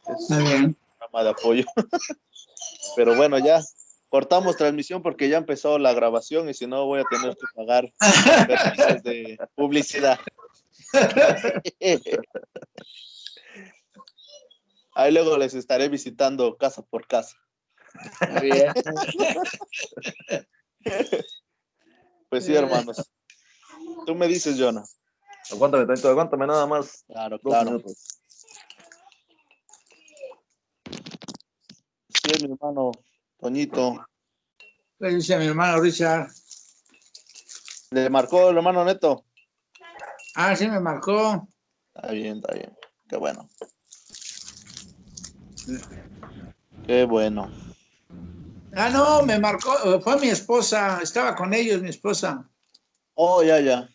Es Está bien. un programa de apoyo. Pero bueno, ya cortamos transmisión porque ya empezó la grabación y si no voy a tener que pagar permisos de publicidad. Ahí luego les estaré visitando casa por casa. Está bien. Pues sí, hermanos. Tú me dices, Jonah. Aguántame tantito, aguántame nada más. Claro, 2 claro. minutos. Sí, mi hermano Toñito. Le dice a mi hermano Richard. ¿Le marcó el hermano Neto? Ah, sí me marcó. Está bien, está bien. Qué bueno. Qué bueno. Ah, no, me marcó. Fue mi esposa. Estaba con ellos, mi esposa. Oh, ya, ya.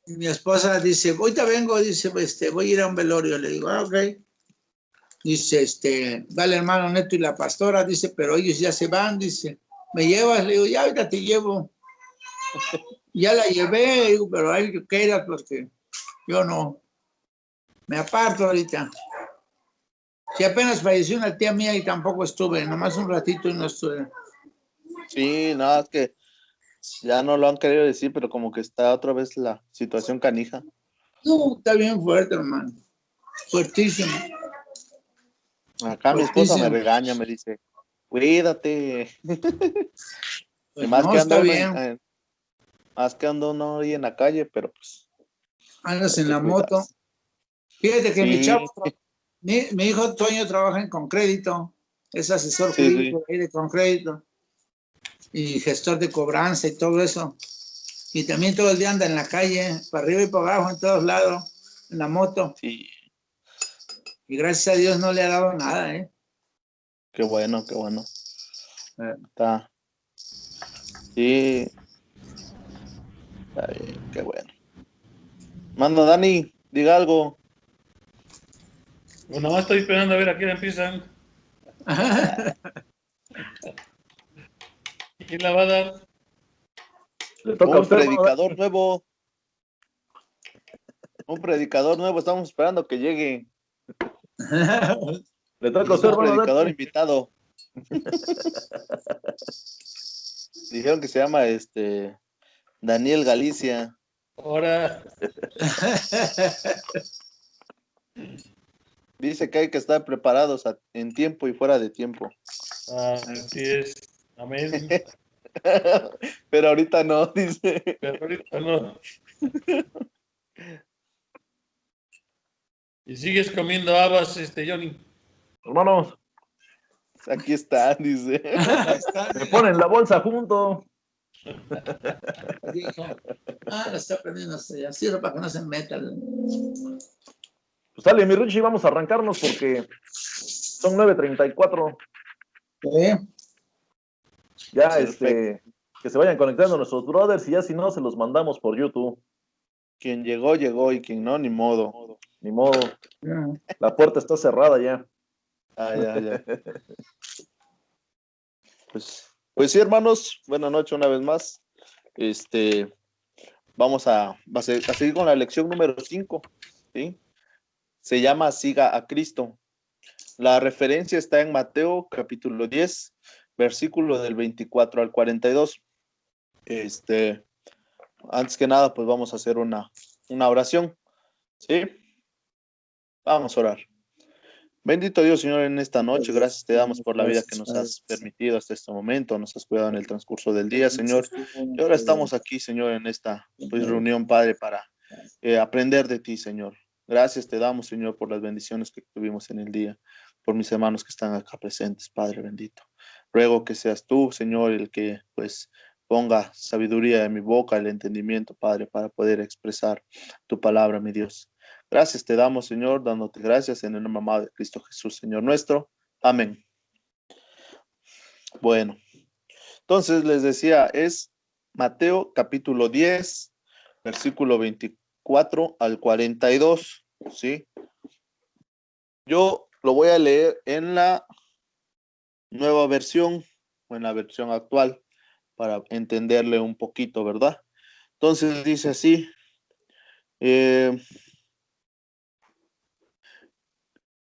Y mi esposa dice, ahorita vengo, dice, voy a ir a un velorio. Le digo, ok. Dice, va el hermano Neto y la pastora, dice, pero ellos ya se van, dice, ¿me llevas? Le digo, ya ahorita te llevo. Ya la llevé, digo, pero hay que quedar porque yo no. Me aparto ahorita. Si apenas falleció una tía mía y tampoco estuve, nomás un ratito y no estuve. Sí, nada, es que ya no lo han querido decir, pero como que está otra vez la situación canija. No, está bien fuerte, hermano. Fuertísimo. Acá mi esposa me Fuertísimo. regaña, me dice, cuídate. Y Pues más no, que anda está uno bien. más que anda uno ahí en la calle, pero pues Andas hay en que la moto. cuidarse. Fíjate que mi chavo, Sí, mi hijo Toño trabaja en Concrédito, es asesor sí, sí. jurídico ahí de Concrédito y gestor de cobranza y todo eso. Y también todo el día anda en la calle, para arriba y para abajo, en todos lados, en la moto. Sí, Y gracias a Dios no le ha dado nada, ¿eh? qué bueno, qué bueno. Está. Sí, está bien, qué bueno. Manda, Dani, diga algo. Bueno, más estoy esperando a ver a qué hora empiezan. ¿Quién la va a dar? Le toca a Un usted, hermano. predicador nuevo. Un predicador nuevo. Estamos esperando que llegue. Le toca a Es usted, un hermano. predicador Dani. invitado. Dijeron que se llama Daniel Galicia. Ahora, Dice que hay que estar preparados en tiempo y fuera de tiempo. así es. Amén. Pero ahorita no, dice. Pero ahorita no. Y sigues comiendo habas, Johnny. Hermanos, Aquí está, dice. me ponen la bolsa junto. Dijo, la está prendiendo hasta allá. Cierra para que no se meta. Pues sale, mi Richie, vamos a arrancarnos porque son 9:34. Ya, Perfecto. que se vayan conectando nuestros brothers y ya si no, se los mandamos por YouTube. Quien llegó, llegó y quien no, ni modo. Ni modo. La puerta está cerrada ya. Ah, ya, ya. Pues sí, hermanos, buenas noches una vez más. Vamos a seguir con la lección número 5, ¿sí? Se llama Siga a Cristo. La referencia está en Mateo capítulo 10, versículo del 24 al 42. Antes que nada, pues vamos a hacer una oración, ¿sí? Vamos a orar. Bendito Dios, Señor, en esta noche, gracias te damos por la vida que nos has permitido hasta este momento, nos has cuidado en el transcurso del día, Señor. Y ahora estamos aquí, Señor, en esta reunión, Padre, para aprender de ti, Señor. Gracias te damos, Señor, por las bendiciones que tuvimos en el día, por mis hermanos que están acá presentes, Padre bendito. Ruego que seas tú, Señor, el que, pues, ponga sabiduría en mi boca, el entendimiento, Padre, para poder expresar tu palabra, mi Dios. Gracias te damos, Señor, dándote gracias en el nombre amado de Cristo Jesús, Señor nuestro. Amén. Bueno, entonces les decía, es Mateo capítulo 10, versículo 24 al 42, ¿sí? Yo lo voy a leer en la nueva versión o en la versión actual para entenderle un poquito, ¿verdad? Entonces dice así,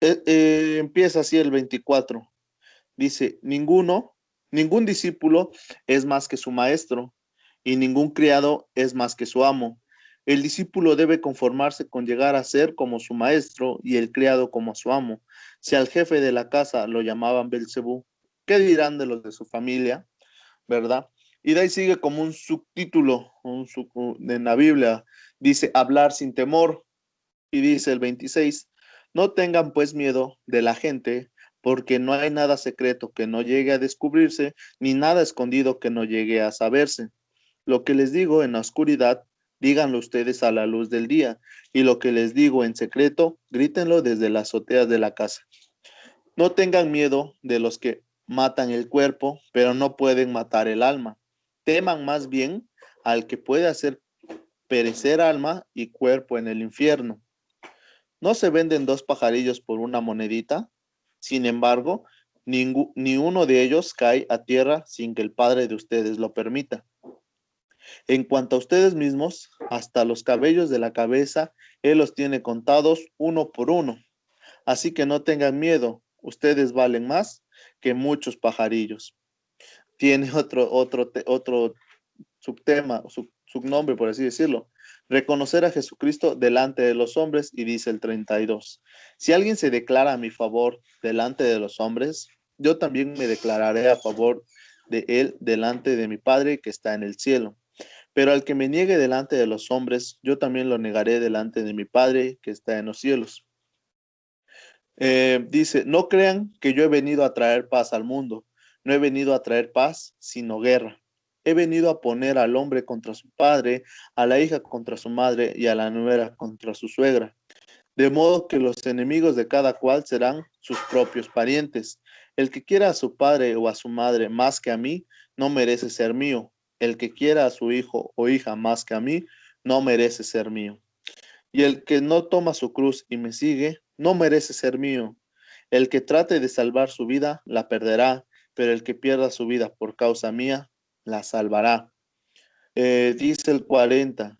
Empieza así el 24. Dice, ningún discípulo es más que su maestro, y ningún criado es más que su amo. El discípulo debe conformarse con llegar a ser como su maestro y el criado como su amo. Si al jefe de la casa lo llamaban Belcebú, ¿qué dirán de los de su familia? ¿Verdad? Y de ahí sigue como un subtítulo en la Biblia. Dice, hablar sin temor. Y dice el 26, no tengan pues miedo de la gente, porque no hay nada secreto que no llegue a descubrirse, ni nada escondido que no llegue a saberse. Lo que les digo en la oscuridad, díganlo ustedes a la luz del día, y lo que les digo en secreto, grítenlo desde las azoteas de la casa. No tengan miedo de los que matan el cuerpo, pero no pueden matar el alma. Teman más bien al que puede hacer perecer alma y cuerpo en el infierno. ¿No se venden dos pajarillos por una monedita? Sin embargo, ni uno de ellos cae a tierra sin que el Padre de ustedes lo permita. En cuanto a ustedes mismos, hasta los cabellos de la cabeza, Él los tiene contados uno por uno. Así que no tengan miedo, ustedes valen más que muchos pajarillos. Tiene otro subtema, subnombre, por así decirlo. Reconocer a Jesucristo delante de los hombres, y dice el 32. Si alguien se declara a mi favor delante de los hombres, yo también me declararé a favor de él delante de mi Padre que está en el cielo. Pero al que me niegue delante de los hombres, yo también lo negaré delante de mi Padre que está en los cielos. Dice, no crean que yo he venido a traer paz al mundo. No he venido a traer paz, sino guerra. He venido a poner al hombre contra su padre, a la hija contra su madre y a la nuera contra su suegra. De modo que los enemigos de cada cual serán sus propios parientes. El que quiera a su padre o a su madre más que a mí, no merece ser mío. El que quiera a su hijo o hija más que a mí, no merece ser mío. Y el que no toma su cruz y me sigue, no merece ser mío. El que trate de salvar su vida, la perderá, pero el que pierda su vida por causa mía, la salvará. Dice el 40,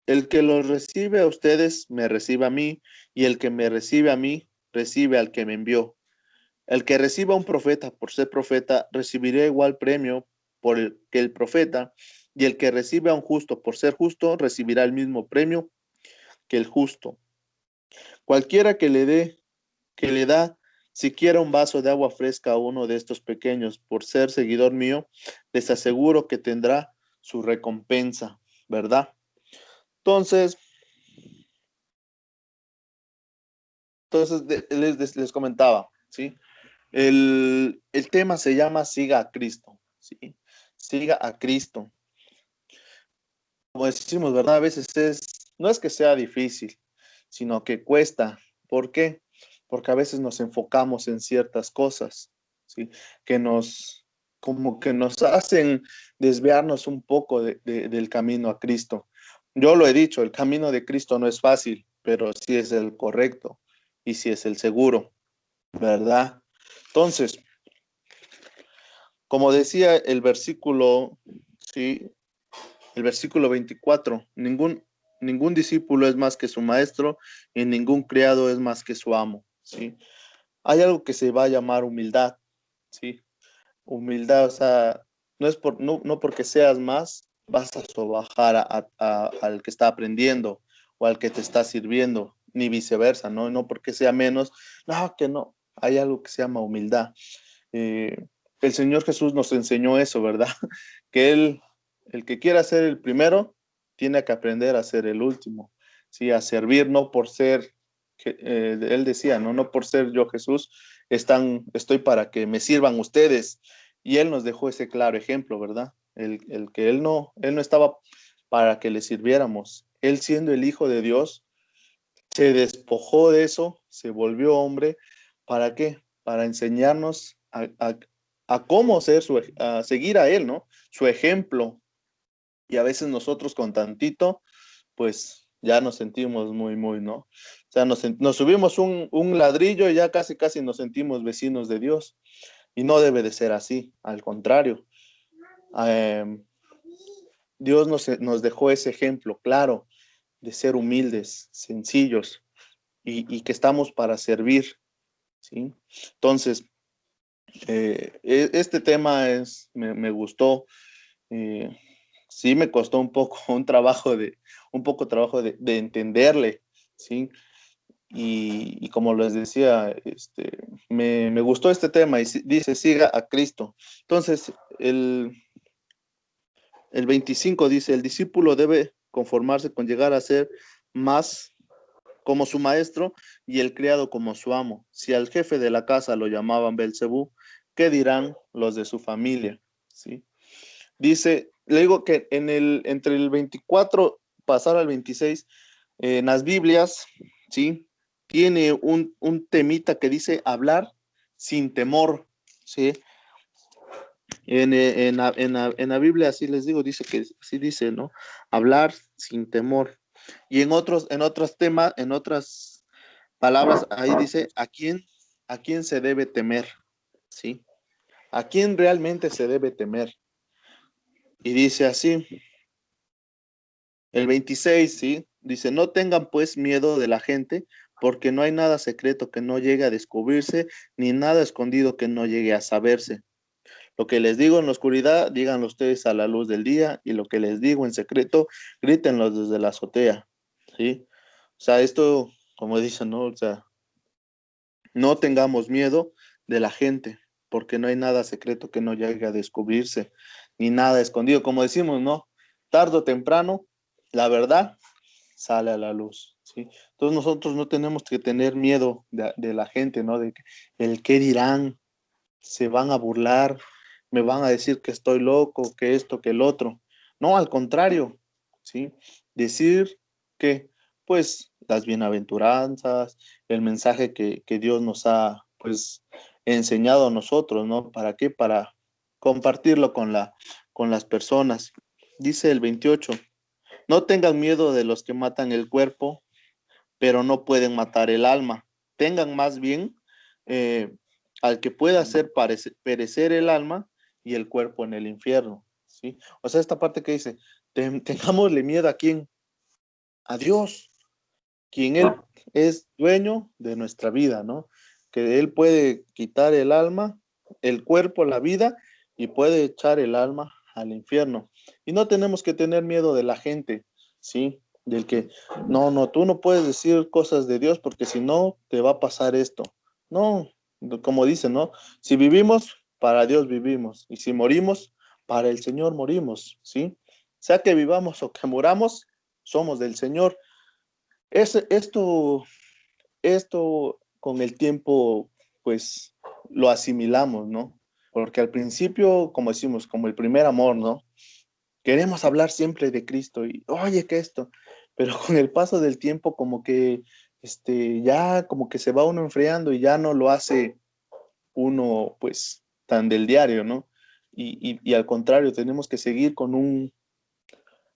el que los recibe a ustedes, me recibe a mí, y el que me recibe a mí, recibe al que me envió. El que reciba a un profeta por ser profeta, recibirá igual premio por el que el profeta, y el que recibe a un justo por ser justo, recibirá el mismo premio que el justo. Cualquiera que le da siquiera un vaso de agua fresca a uno de estos pequeños por ser seguidor mío, les aseguro que tendrá su recompensa, ¿verdad? Entonces, les comentaba, ¿sí? El tema se llama Siga a Cristo, ¿sí? Siga a Cristo. Como decimos, ¿verdad? A veces no es que sea difícil, sino que cuesta. ¿Por qué? Porque a veces nos enfocamos en ciertas cosas, ¿sí? Como que nos hacen desviarnos un poco del camino a Cristo. Yo lo he dicho, el camino de Cristo no es fácil, pero sí es el correcto y sí es el seguro, ¿verdad? Entonces, como decía el versículo, ¿sí? El versículo 24, ningún discípulo es más que su maestro y ningún criado es más que su amo, ¿sí? Hay algo que se va a llamar humildad, ¿sí? Humildad, o sea, no porque seas más, vas a sobajar al que está aprendiendo o al que te está sirviendo, ni viceversa, ¿no? No porque sea menos, no, que no. Hay algo que se llama humildad. El Señor Jesús nos enseñó eso, ¿verdad? Que el que quiera ser el primero, tiene que aprender a ser el último, ¿sí? A servir, no por ser, él decía, ¿no? No por ser yo Jesús, estoy para que me sirvan ustedes. Y él nos dejó ese claro ejemplo, ¿verdad? El que él no estaba para que le sirviéramos. Él siendo el Hijo de Dios, se despojó de eso, se volvió hombre. ¿Para qué? Para enseñarnos a cómo a seguir a él, ¿no? Su ejemplo. Y a veces nosotros con tantito, pues ya nos sentimos muy, ¿no? O sea, nos subimos un ladrillo y ya casi nos sentimos vecinos de Dios. Y no debe de ser así, al contrario. Dios nos dejó ese ejemplo claro de ser humildes, sencillos y que estamos para servir, ¿sí? Entonces, este tema me gustó. Sí me costó un poco trabajo de entenderle, ¿sí? Y como les decía, me gustó este tema y dice, siga a Cristo. Entonces, el 25 dice, el discípulo debe conformarse con llegar a ser más como su maestro y el criado como su amo. Si al jefe de la casa lo llamaban Belcebú, ¿qué dirán los de su familia? ¿Sí? Dice, le digo que entre el 24 pasar al 26, en las Biblias, ¿sí? Tiene un temita que dice hablar sin temor, ¿sí? En la Biblia, así les digo, dice que sí dice, ¿no? Hablar sin temor. Y en otros temas, en otras palabras, ahí dice, a quién se debe temer? ¿Sí? ¿A quién realmente se debe temer? Y dice así, el 26, ¿sí? Dice, no tengan pues miedo de la gente, porque no hay nada secreto que no llegue a descubrirse, ni nada escondido que no llegue a saberse. Lo que les digo en la oscuridad, díganlo ustedes a la luz del día, y lo que les digo en secreto, grítenlo desde la azotea, ¿sí? O sea, esto, como dicen, ¿no? O sea, no tengamos miedo de la gente, porque no hay nada secreto que no llegue a descubrirse, ni nada escondido. Como decimos, ¿no? Tarde o temprano, la verdad sale a la luz, ¿sí? Entonces nosotros no tenemos que tener miedo de la gente, ¿no? De que el qué dirán, se van a burlar, me van a decir que estoy loco, que esto, que el otro. No, al contrario, ¿sí? Decir que, pues, las bienaventuranzas, el mensaje que Dios nos ha, pues, enseñado a nosotros, ¿no? ¿Para qué? Para compartirlo con las personas. Dice el 28, no tengan miedo de los que matan el cuerpo, pero no pueden matar el alma. Tengan más bien eh, al que pueda hacer perecer el alma y el cuerpo en el infierno, ¿sí? O sea, esta parte que dice, tengámosle miedo a quién, a Dios, quien Él es dueño de nuestra vida, ¿no? Que Él puede quitar el alma, el cuerpo, la vida, y puede echar el alma al infierno. Y no tenemos que tener miedo de la gente, ¿sí? Del que, no, tú no puedes decir cosas de Dios porque si no, te va a pasar esto. No, como dicen, ¿no? Si vivimos, para Dios vivimos. Y si morimos, para el Señor morimos, ¿sí? Sea que vivamos o que muramos, somos del Señor. Esto con el tiempo, pues lo asimilamos, ¿no? Porque al principio, como decimos, como el primer amor, ¿no? Queremos hablar siempre de Cristo y, oye, ¿qué esto? Pero con el paso del tiempo, como que, ya como que se va uno enfriando y ya no lo hace uno, pues, tan del diario, ¿no? Y al contrario, tenemos que seguir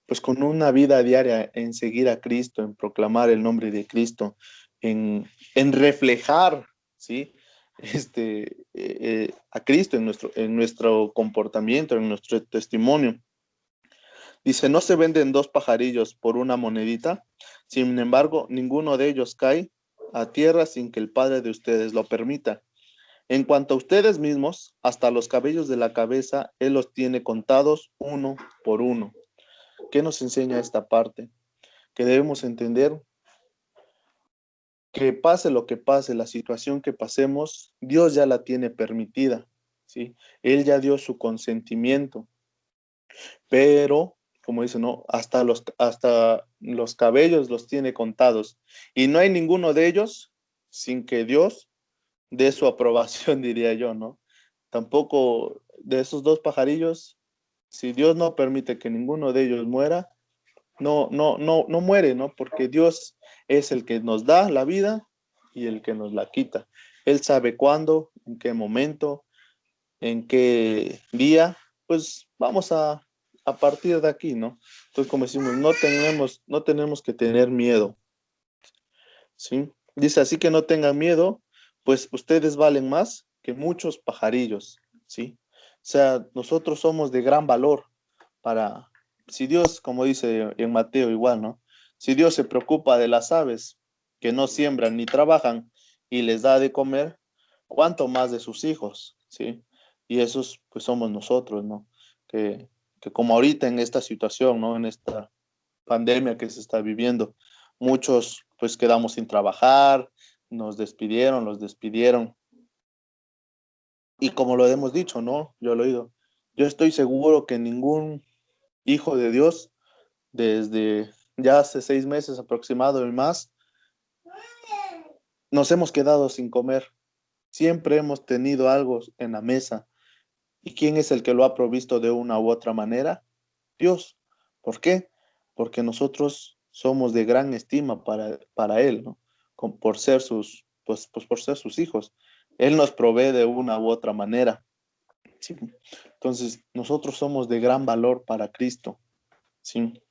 pues con una vida diaria en seguir a Cristo, en proclamar el nombre de Cristo, en reflejar, ¿sí? A Cristo en nuestro comportamiento, en nuestro testimonio. Dice, no se venden dos pajarillos por una monedita, sin embargo, ninguno de ellos cae a tierra sin que el Padre de ustedes lo permita. En cuanto a ustedes mismos, hasta los cabellos de la cabeza, Él los tiene contados uno por uno. ¿Qué nos enseña esta parte? Que debemos entender que pase lo que pase, la situación que pasemos, Dios ya la tiene permitida, ¿sí? Él ya dio su consentimiento, pero, como dice, ¿no? Hasta los cabellos los tiene contados, y no hay ninguno de ellos sin que Dios dé su aprobación, diría yo, ¿no? Tampoco de esos dos pajarillos, si Dios no permite que ninguno de ellos muera, no muere, ¿no? Porque Dios es el que nos da la vida y el que nos la quita. Él sabe cuándo, en qué momento, en qué día, pues vamos a partir de aquí, ¿no? Entonces, como decimos, no tenemos que tener miedo, ¿sí? Dice, así que no tengan miedo, pues ustedes valen más que muchos pajarillos, ¿sí? O sea, nosotros somos de gran valor si Dios, como dice en Mateo igual, ¿no? Si Dios se preocupa de las aves que no siembran ni trabajan y les da de comer, cuánto más de sus hijos, ¿sí? Y esos, pues, somos nosotros, ¿no? Que como ahorita en esta situación, ¿no? En esta pandemia que se está viviendo, muchos, pues, quedamos sin trabajar, nos despidieron, los despidieron. Y como lo hemos dicho, ¿no? Yo lo he oído. Yo estoy seguro que ningún hijo de Dios, desde ya hace 6 meses aproximado y más, nos hemos quedado sin comer. Siempre hemos tenido algo en la mesa. ¿Y quién es el que lo ha provisto de una u otra manera? Dios. ¿Por qué? Porque nosotros somos de gran estima para Él, ¿no? Por ser pues por ser sus hijos. Él nos provee de una u otra manera. ¿Sí? Entonces, nosotros somos de gran valor para Cristo. ¿Sí?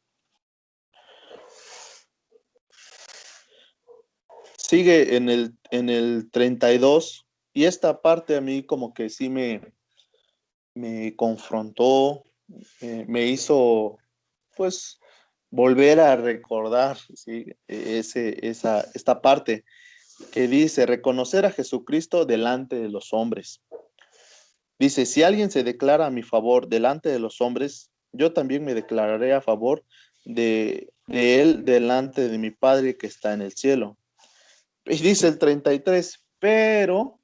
Sigue en el 32, y esta parte a mí como que sí me confrontó, me hizo, pues, volver a recordar, ¿sí? Esta parte que dice, reconocer a Jesucristo delante de los hombres. Dice, si alguien se declara a mi favor delante de los hombres, yo también me declararé a favor de él delante de mi Padre que está en el cielo. Y dice el 33, pero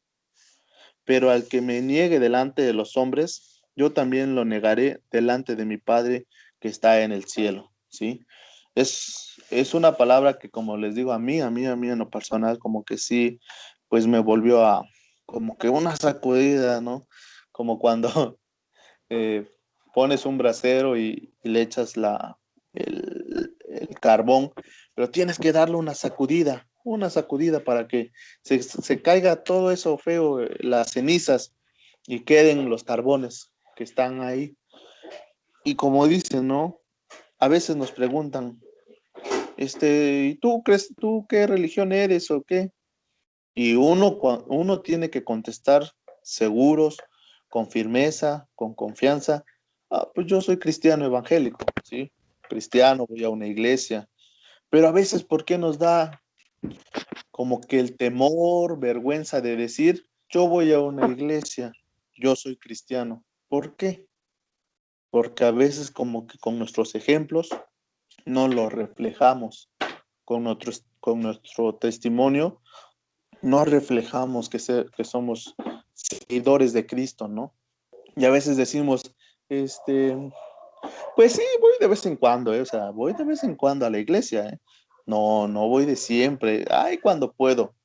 al que me niegue delante de los hombres, yo también lo negaré delante de mi Padre que está en el cielo, ¿sí? Es una palabra que, como les digo, a mí en lo personal, como que sí, pues me volvió como que una sacudida, ¿no? Como cuando eh, pones un brasero y le echas el carbón, pero tienes que darle una sacudida para que se caiga todo eso feo, las cenizas, y queden los carbones que están ahí. Y como dicen, ¿no? A veces nos preguntan, ¿y tú qué religión eres o qué? Y uno tiene que contestar seguros, con firmeza, con confianza. Pues yo soy cristiano evangélico, ¿sí? Cristiano, voy a una iglesia. Pero a veces, ¿por qué nos da como que el temor, vergüenza de decir, yo voy a una iglesia, yo soy cristiano? ¿Por qué? Porque a veces como que con nuestros ejemplos no lo reflejamos, con nuestro testimonio no reflejamos que somos seguidores de Cristo, ¿no? Y a veces decimos, este, pues sí, voy de vez en cuando, o sea, voy de vez en cuando a la iglesia, ¿eh? No, no voy de siempre, ay, cuando puedo.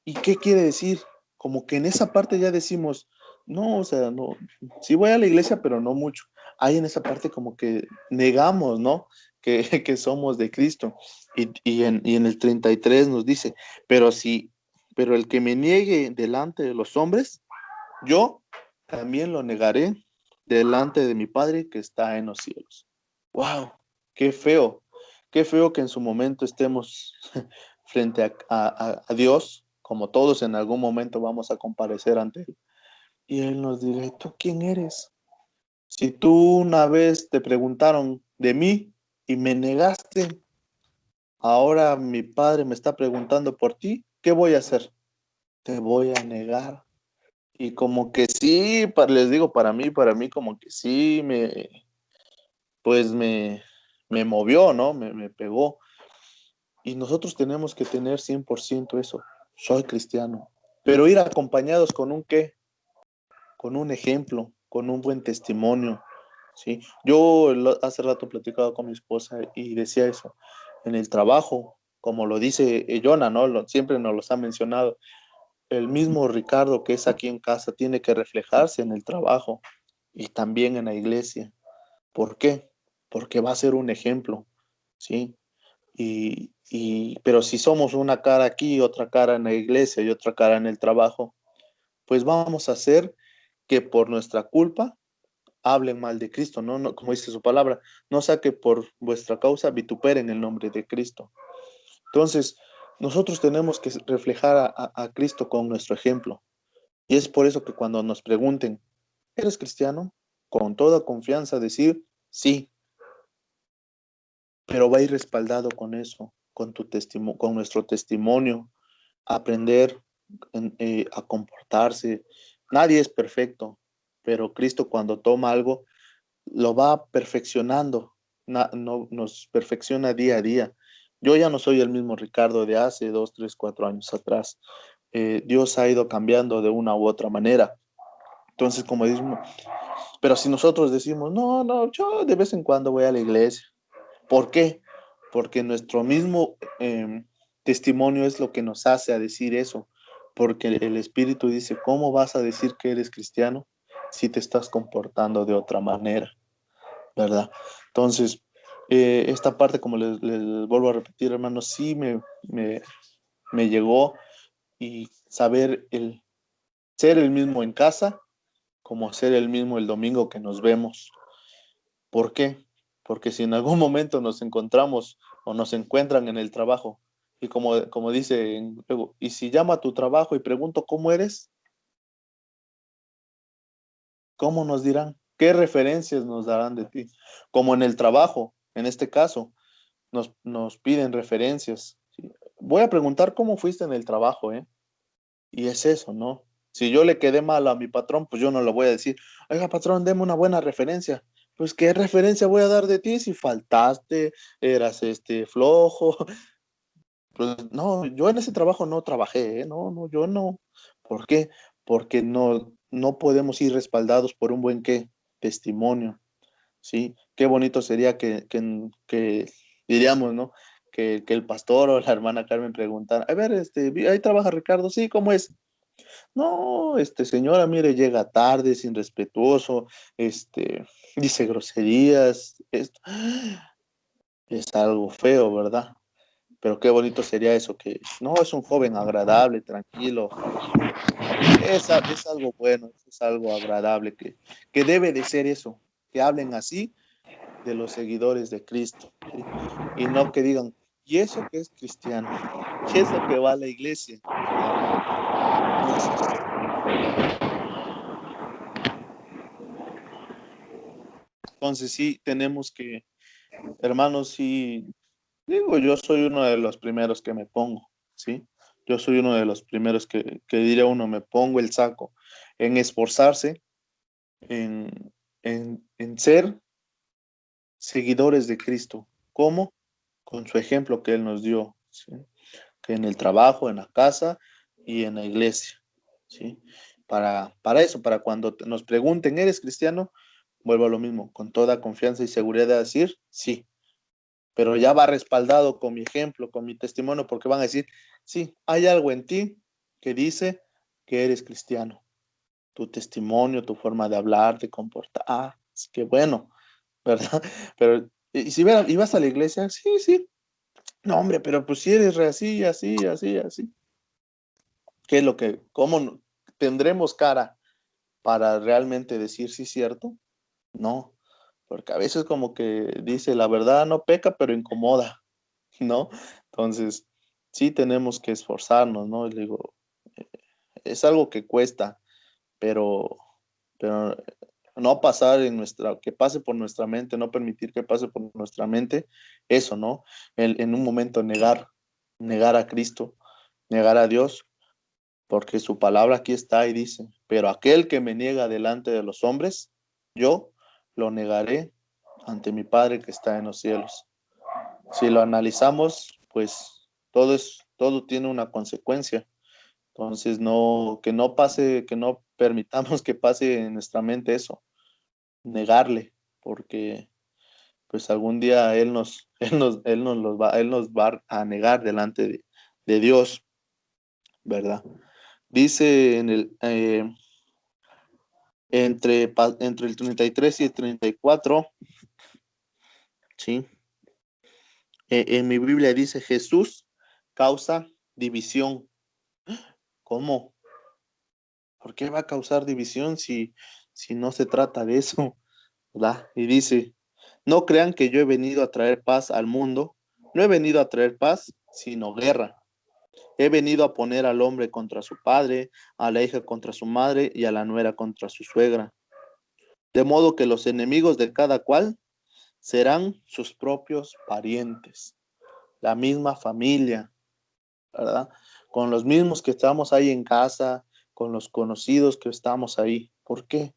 ¿Y qué quiere decir? Como que en esa parte ya decimos, no, o sea, no, sí voy a la iglesia, pero no mucho. Ahí en esa parte como que negamos, ¿no? Que somos de Cristo. Y en el 33 nos dice, pero pero el que me niegue delante de los hombres, yo también lo negaré delante de mi Padre que está en los cielos. ¡Wow! Qué feo que en su momento estemos frente a Dios, como todos en algún momento vamos a comparecer ante Él. Y Él nos dirá, ¿tú quién eres? Si tú una vez te preguntaron de mí y me negaste, ahora mi Padre me está preguntando por ti, ¿qué voy a hacer? Te voy a negar. Y como que sí, les digo, para mí como que sí pues me movió, ¿no? Me pegó. Y nosotros tenemos que tener 100% eso. Soy cristiano. Pero ir acompañados con un qué, con un ejemplo, con un buen testimonio, ¿sí? Yo hace rato platicaba con mi esposa y decía eso. En el trabajo, como lo dice Jonah, ¿no? Siempre nos los ha mencionado. El mismo Ricardo que es aquí en casa tiene que reflejarse en el trabajo y también en la iglesia. ¿Por qué? Porque va a ser un ejemplo, ¿sí? Pero si somos una cara aquí, otra cara en la iglesia y otra cara en el trabajo, pues vamos a hacer que por nuestra culpa hablen mal de Cristo, ¿no? No, como dice su palabra, no sea que por vuestra causa vituperen el nombre de Cristo. Entonces, nosotros tenemos que reflejar a Cristo con nuestro ejemplo. Y es por eso que cuando nos pregunten, ¿eres cristiano? Con toda confianza decir, sí, pero va a ir respaldado con eso, con nuestro testimonio, aprender a comportarse. Nadie es perfecto, pero Cristo cuando toma algo, lo va perfeccionando, nos perfecciona día a día. Yo ya no soy el mismo Ricardo de hace 2, 3, 4 años atrás. Dios ha ido cambiando de una u otra manera. Entonces, como decimos, pero si nosotros decimos, no, no, yo de vez en cuando voy a la iglesia. ¿Por qué? Porque nuestro mismo testimonio es lo que nos hace a decir eso. Porque el Espíritu dice, ¿cómo vas a decir que eres cristiano si te estás comportando de otra manera? ¿Verdad? Entonces, esta parte, como les vuelvo a repetir, hermanos, sí me llegó, y saber ser el mismo en casa como ser el mismo el domingo que nos vemos. ¿Por qué? Porque si en algún momento nos encontramos o nos encuentran en el trabajo, y como dice luego, y si llamo a tu trabajo y pregunto cómo eres, ¿cómo nos dirán? ¿Qué referencias nos darán de ti? Como en el trabajo, en este caso, nos piden referencias. ¿Sí? Voy a preguntar cómo fuiste en el trabajo, ¿eh? Y es eso, ¿no? Si yo le quedé mal a mi patrón, pues yo no lo voy a decir, oiga, patrón, deme una buena referencia. Pues, ¿qué referencia voy a dar de ti si faltaste, eras flojo? Pues no, yo en ese trabajo no trabajé, ¿eh? No, no, yo no. ¿Por qué? Porque no podemos ir respaldados por un buen ¿qué? Testimonio, ¿sí? Qué bonito sería que diríamos, ¿no? Que el pastor o la hermana Carmen preguntaran, a ver, ahí trabaja Ricardo, sí, ¿cómo es? No, señora, mire, llega tarde, es irrespetuoso, dice groserías, es algo feo, ¿verdad? Pero qué bonito sería eso, que no, es un joven agradable, tranquilo, es algo bueno, es algo agradable, que debe de ser eso, que hablen así de los seguidores de Cristo, ¿sí? Y no que digan, ¿y eso que es cristiano? ¿Y eso que va a la iglesia? ¿Verdad? Entonces sí, tenemos que, hermanos, sí, digo, yo soy uno de los primeros que me pongo, ¿sí? Yo soy uno de los primeros que diría uno, me pongo el saco en esforzarse, en ser seguidores de Cristo. ¿Cómo? Con su ejemplo que Él nos dio, ¿sí? Que en el trabajo, en la casa y en la iglesia, ¿sí? Para eso, para cuando nos pregunten, ¿eres cristiano? Vuelvo a lo mismo, con toda confianza y seguridad de decir, sí, pero ya va respaldado con mi ejemplo, con mi testimonio, porque van a decir, sí, hay algo en ti que dice que eres cristiano. Tu testimonio, tu forma de hablar, de comportar, es que bueno, ¿verdad? Pero, y si ibas a la iglesia, sí, sí, no, hombre, pero pues si eres así, así, así, así. ¿Qué es lo que, cómo tendremos cara para realmente decir sí, cierto? No, porque a veces como que dice la verdad no peca, pero incomoda. ¿No? Entonces, sí tenemos que esforzarnos, ¿no? Y digo, eh, es algo que cuesta, pero no pasar que pase por nuestra mente, no permitir que pase por nuestra mente, eso, ¿no? En un momento negar a Cristo, negar a Dios, porque su palabra aquí está y dice, pero aquel que me niega delante de los hombres, yo lo negaré ante mi Padre que está en los cielos. Si lo analizamos, pues todo tiene una consecuencia. Entonces, que no pase, que no permitamos que pase en nuestra mente eso, negarle, porque pues algún día Él nos va a negar delante de Dios, ¿verdad? Dice entre el 33 y el 34, ¿sí? En mi Biblia dice, Jesús causa división. ¿Cómo? ¿Por qué va a causar división si no se trata de eso? ¿Verdad? Y dice, no crean que yo he venido a traer paz al mundo. No he venido a traer paz, sino guerra. He venido a poner al hombre contra su padre, a la hija contra su madre y a la nuera contra su suegra. De modo que los enemigos de cada cual serán sus propios parientes, la misma familia, ¿verdad? con los mismos que estamos ahí en casa, con los conocidos que estamos ahí. ¿Por qué?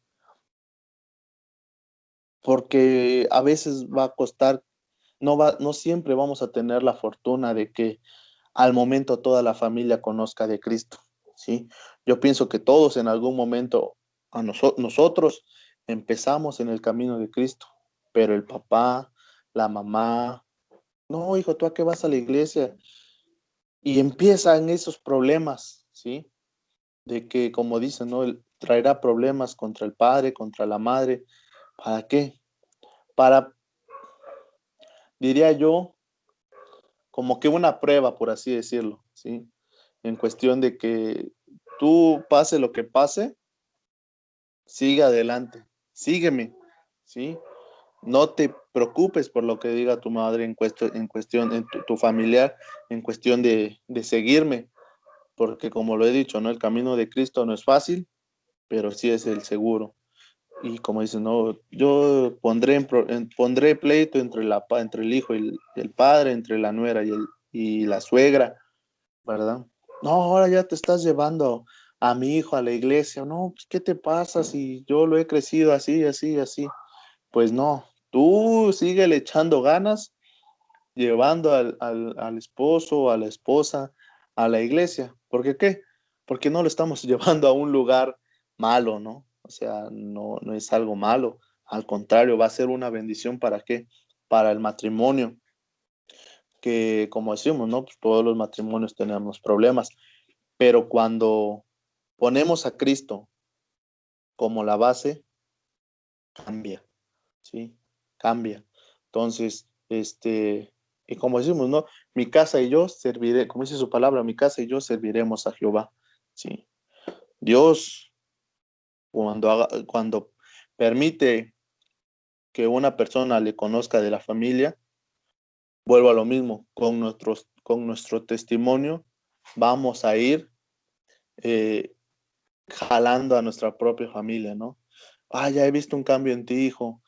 Porque a veces va a costar, no siempre vamos a tener la fortuna de que al momento toda la familia conozca de Cristo, ¿sí? Yo pienso que todos en algún momento, nosotros empezamos en el camino de Cristo, pero el papá, la mamá, no, hijo, ¿tú a qué vas a la iglesia? Y empiezan esos problemas, ¿sí? De que, como dicen, ¿no? Traerá problemas contra el padre, contra la madre. ¿Para qué? Para, diría yo, como que una prueba, por así decirlo, ¿sí? En cuestión de que tú, pase lo que pase, sigue adelante, sígueme, ¿sí? No te preocupes por lo que diga tu madre en cuestión, en tu familiar, en cuestión de seguirme, porque como lo he dicho, ¿no? El camino de Cristo no es fácil, pero sí es el seguro. Y como dicen, no, yo pondré pleito entre el hijo y el padre, entre la nuera y la suegra, ¿verdad? No, ahora ya te estás llevando a mi hijo a la iglesia. No, pues, ¿qué te pasa si yo lo he crecido así, así, así? Pues no, tú síguele echando ganas, llevando al esposo o a la esposa a la iglesia. ¿Por qué qué? Porque no lo estamos llevando a un lugar malo, ¿no? O sea, no es algo malo. Al contrario, va a ser una bendición ¿para qué? Para el matrimonio, que como decimos, ¿no? Pues todos los matrimonios tenemos problemas, pero cuando ponemos a Cristo como la base, cambia, ¿sí? Cambia. Entonces, y como decimos, ¿no? Mi casa y yo serviré, como dice su palabra, mi casa y yo serviremos a Jehová, ¿sí? Dios, cuando permite que una persona le conozca de la familia, vuelvo a lo mismo, con nuestro testimonio, vamos a ir eh, jalando a nuestra propia familia, ¿no? Ah, ya he visto un cambio en ti, hijo.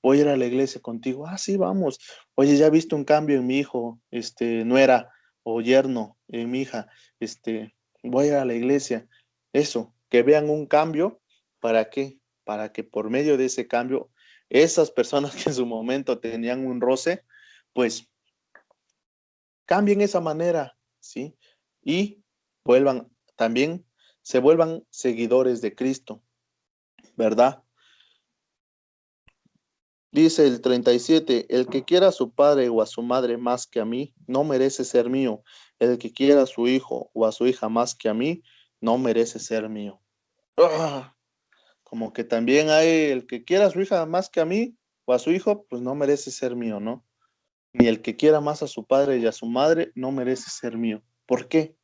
Voy a ir a la iglesia contigo. Ah, sí, vamos. Oye, ya he visto un cambio en mi hijo, nuera o yerno, en mi hija. Voy a ir a la iglesia. Eso, que vean un cambio. ¿Para qué? Para que por medio de ese cambio, esas personas que en su momento tenían un roce, pues cambien esa manera, ¿sí? Y vuelvan también, se vuelvan seguidores de Cristo, ¿verdad? Dice el 37, el que quiera a su padre o a su madre más que a mí, no merece ser mío. El que quiera a su hijo o a su hija más que a mí, no merece ser mío. ¡Ah! Como que también hay el que quiera a su hija más que a mí o a su hijo, pues no merece ser mío, ¿no? Ni el que quiera más a su padre y a su madre, no merece ser mío. ¿Por qué?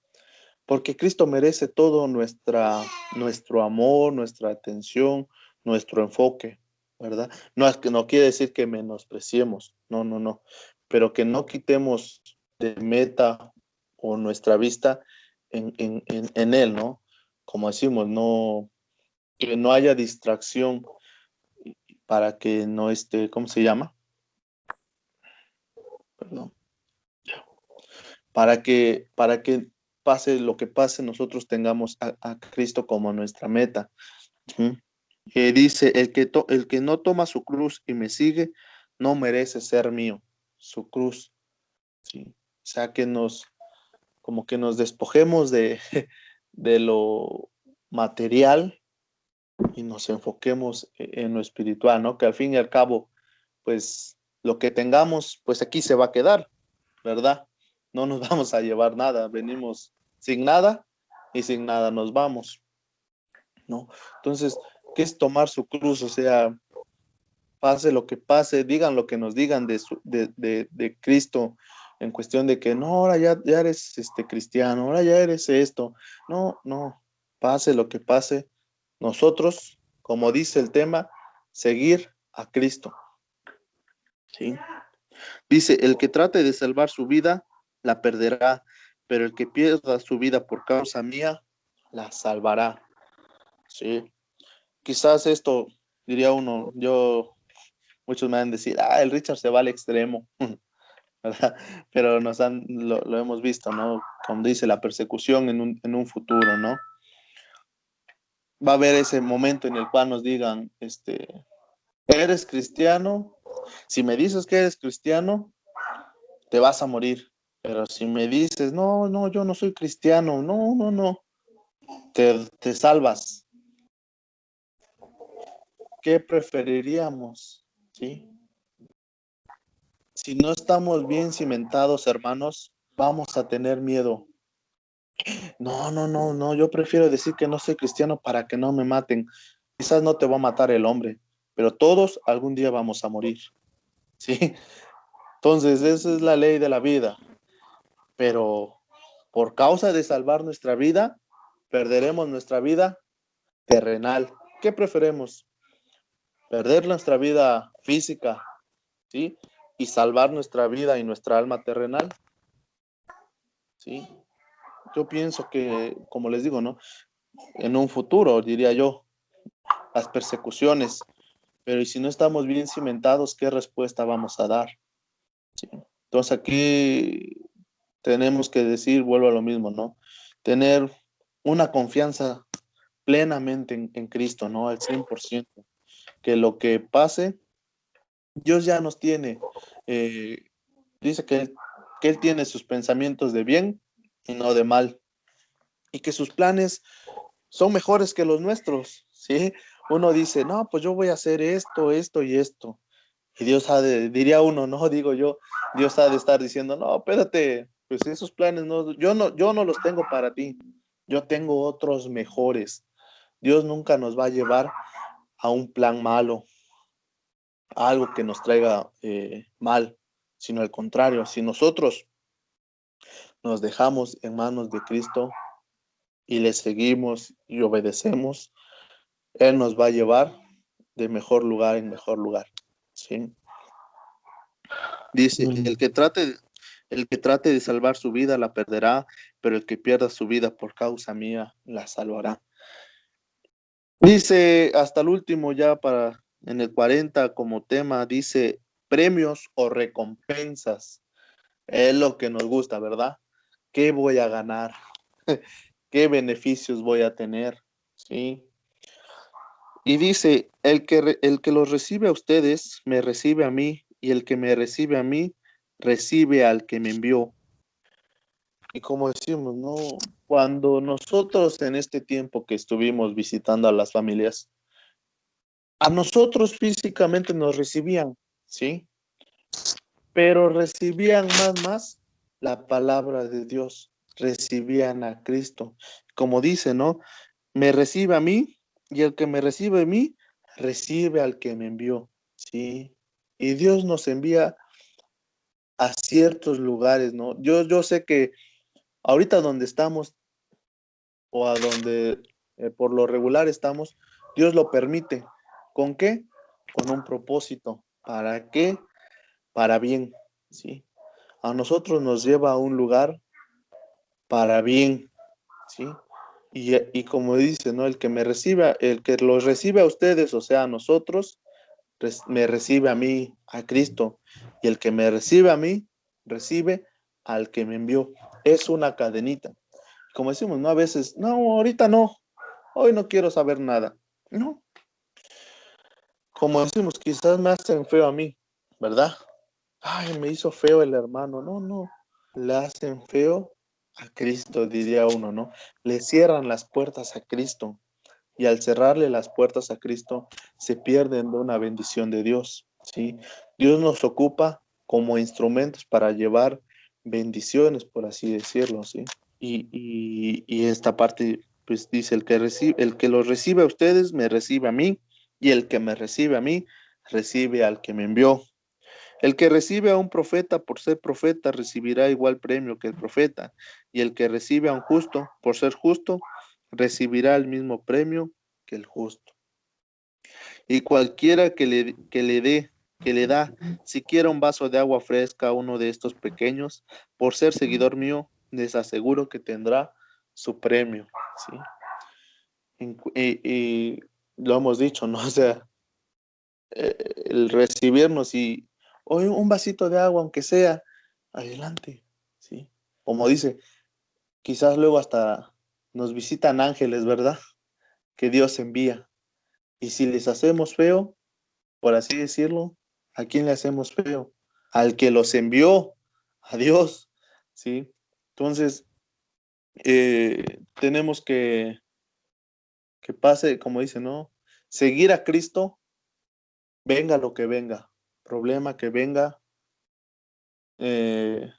Porque Cristo merece todo nuestro amor, nuestra atención, nuestro enfoque, ¿verdad? No es que no quiere decir que menospreciemos, no, no, no, pero que no quitemos de meta o nuestra vista en Él, ¿no? Como decimos, no, que no haya distracción para que no esté, ¿cómo se llama? Perdón. Para que pase lo que pase, nosotros tengamos a Cristo como nuestra meta. Ujú. Dice, el que no toma su cruz y me sigue, no merece ser mío. Su cruz, ¿sí? O sea, como que nos despojemos de lo material y nos enfoquemos en lo espiritual, ¿no? Que al fin y al cabo, pues, lo que tengamos, pues aquí se va a quedar, ¿verdad? No nos vamos a llevar nada, venimos sin nada y sin nada nos vamos, ¿no? Entonces, ¿qué es tomar su cruz? O sea, pase lo que pase, digan lo que nos digan de Cristo en cuestión de que no, ahora ya eres cristiano, ahora ya eres esto. No, no, pase lo que pase, nosotros, como dice el tema, seguir a Cristo, ¿sí? Dice, el que trate de salvar su vida, la perderá, pero el que pierda su vida por causa mía, la salvará, ¿sí? Quizás esto, diría uno, muchos me van a decir, el Richard se va al extremo. ¿verdad? Pero lo hemos visto, ¿no? Como dice, la persecución en un futuro, ¿no? Va a haber ese momento en el cual nos digan, ¿eres cristiano? Si me dices que eres cristiano, te vas a morir. Pero si me dices, no, no, yo no soy cristiano, no, no, no, te salvas. ¿Qué preferiríamos? ¿Sí? Si no estamos bien cimentados, hermanos, vamos a tener miedo. No, no, no, no, yo prefiero decir que no soy cristiano para que no me maten. Quizás no te va a matar el hombre, pero todos algún día vamos a morir. ¿Sí? Entonces, esa es la ley de la vida. Pero por causa de salvar nuestra vida, perderemos nuestra vida terrenal. ¿Qué preferemos? Perder nuestra vida física, ¿sí? Y salvar nuestra vida y nuestra alma terrenal, ¿sí? Yo pienso que, como les digo, ¿no? En un futuro, diría yo, las persecuciones, pero ¿y si no estamos bien cimentados, qué respuesta vamos a dar? ¿Sí? Entonces aquí tenemos que decir, vuelvo a lo mismo, ¿no? Tener una confianza plenamente en Cristo, ¿no? Al 100%. Que lo que pase, Dios ya nos tiene. eh, Dice que Él tiene sus pensamientos de bien y no de mal. Y que sus planes son mejores que los nuestros, ¿sí? Uno dice, no, pues yo voy a hacer esto, esto y esto. Y Dios diría uno, no digo yo, Dios ha de estar diciendo, no, espérate, pues esos planes yo no los tengo para ti. Yo tengo otros mejores. Dios nunca nos va a llevar a un plan malo, a algo que nos traiga mal, sino al contrario, si nosotros nos dejamos en manos de Cristo y le seguimos y obedecemos, Él nos va a llevar de mejor lugar en mejor lugar. ¿Sí? Dice, el que trate de salvar su vida la perderá, pero el que pierda su vida por causa mía la salvará. Dice, hasta el último ya en el 40 como tema, dice premios o recompensas. Es lo que nos gusta, ¿verdad? ¿Qué voy a ganar? ¿Qué beneficios voy a tener? ¿Sí? Y dice, el que los recibe a ustedes, me recibe a mí, y el que me recibe a mí, recibe al que me envió. Y como decimos, ¿no? Cuando nosotros en este tiempo que estuvimos visitando a las familias, a nosotros físicamente nos recibían, ¿sí? Pero recibían más la palabra de Dios, recibían a Cristo. Como dice, ¿no? Me recibe a mí y el que me recibe a mí, recibe al que me envió, ¿sí? Y Dios nos envía a ciertos lugares, ¿no? Yo sé que ahorita donde estamos o a donde por lo regular estamos, Dios lo permite. ¿Con qué? Con un propósito. ¿Para qué? Para bien, ¿sí? A nosotros nos lleva a un lugar para bien, ¿sí? Y como dice, ¿no? El que los recibe a ustedes, o sea, a nosotros, me recibe a mí, a Cristo. Y el que me recibe a mí, recibe al que me envió. Es una cadenita. Como decimos, ¿no? A veces, no, ahorita no, hoy no quiero saber nada. No, como decimos, quizás me hacen feo a mí, ¿verdad? Ay, me hizo feo el hermano. No, no, le hacen feo a Cristo, diría uno, ¿no? Le cierran las puertas a Cristo. Y al cerrarle las puertas a Cristo, se pierden de una bendición de Dios, ¿sí? Dios nos ocupa como instrumentos para llevar bendiciones, por así decirlo, ¿sí? Y esta parte, pues dice, el que los recibe a ustedes, me recibe a mí, y el que me recibe a mí, recibe al que me envió. El que recibe a un profeta por ser profeta, recibirá igual premio que el profeta, y el que recibe a un justo por ser justo, recibirá el mismo premio que el justo. Y cualquiera que le da siquiera un vaso de agua fresca a uno de estos pequeños, por ser seguidor mío, les aseguro que tendrá su premio, ¿sí? Y lo hemos dicho, ¿no? O sea, el recibirnos y hoy un vasito de agua, aunque sea, adelante, ¿sí? Como dice, quizás luego hasta nos visitan ángeles, ¿verdad? Que Dios envía. Y si les hacemos feo, por así decirlo, ¿a quién le hacemos feo? Al que los envió, a Dios, ¿sí? Entonces, tenemos que pase, como dice, ¿no? Seguir a Cristo, venga lo que venga, problema que venga. eh,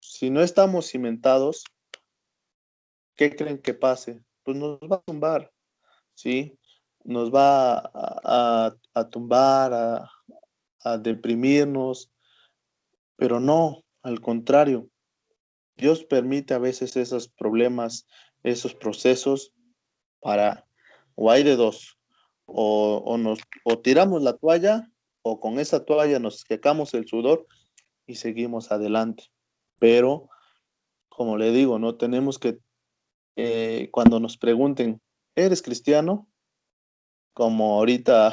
si no estamos cimentados, ¿qué creen que pase? Pues nos va a tumbar, ¿sí? Nos va a tumbar, a deprimirnos, pero no, al contrario, Dios permite a veces esos problemas, esos procesos para, o hay de dos, o tiramos la toalla, o con esa toalla nos secamos el sudor y seguimos adelante. Pero, como le digo, no tenemos que, cuando nos pregunten, ¿eres cristiano? Como ahorita,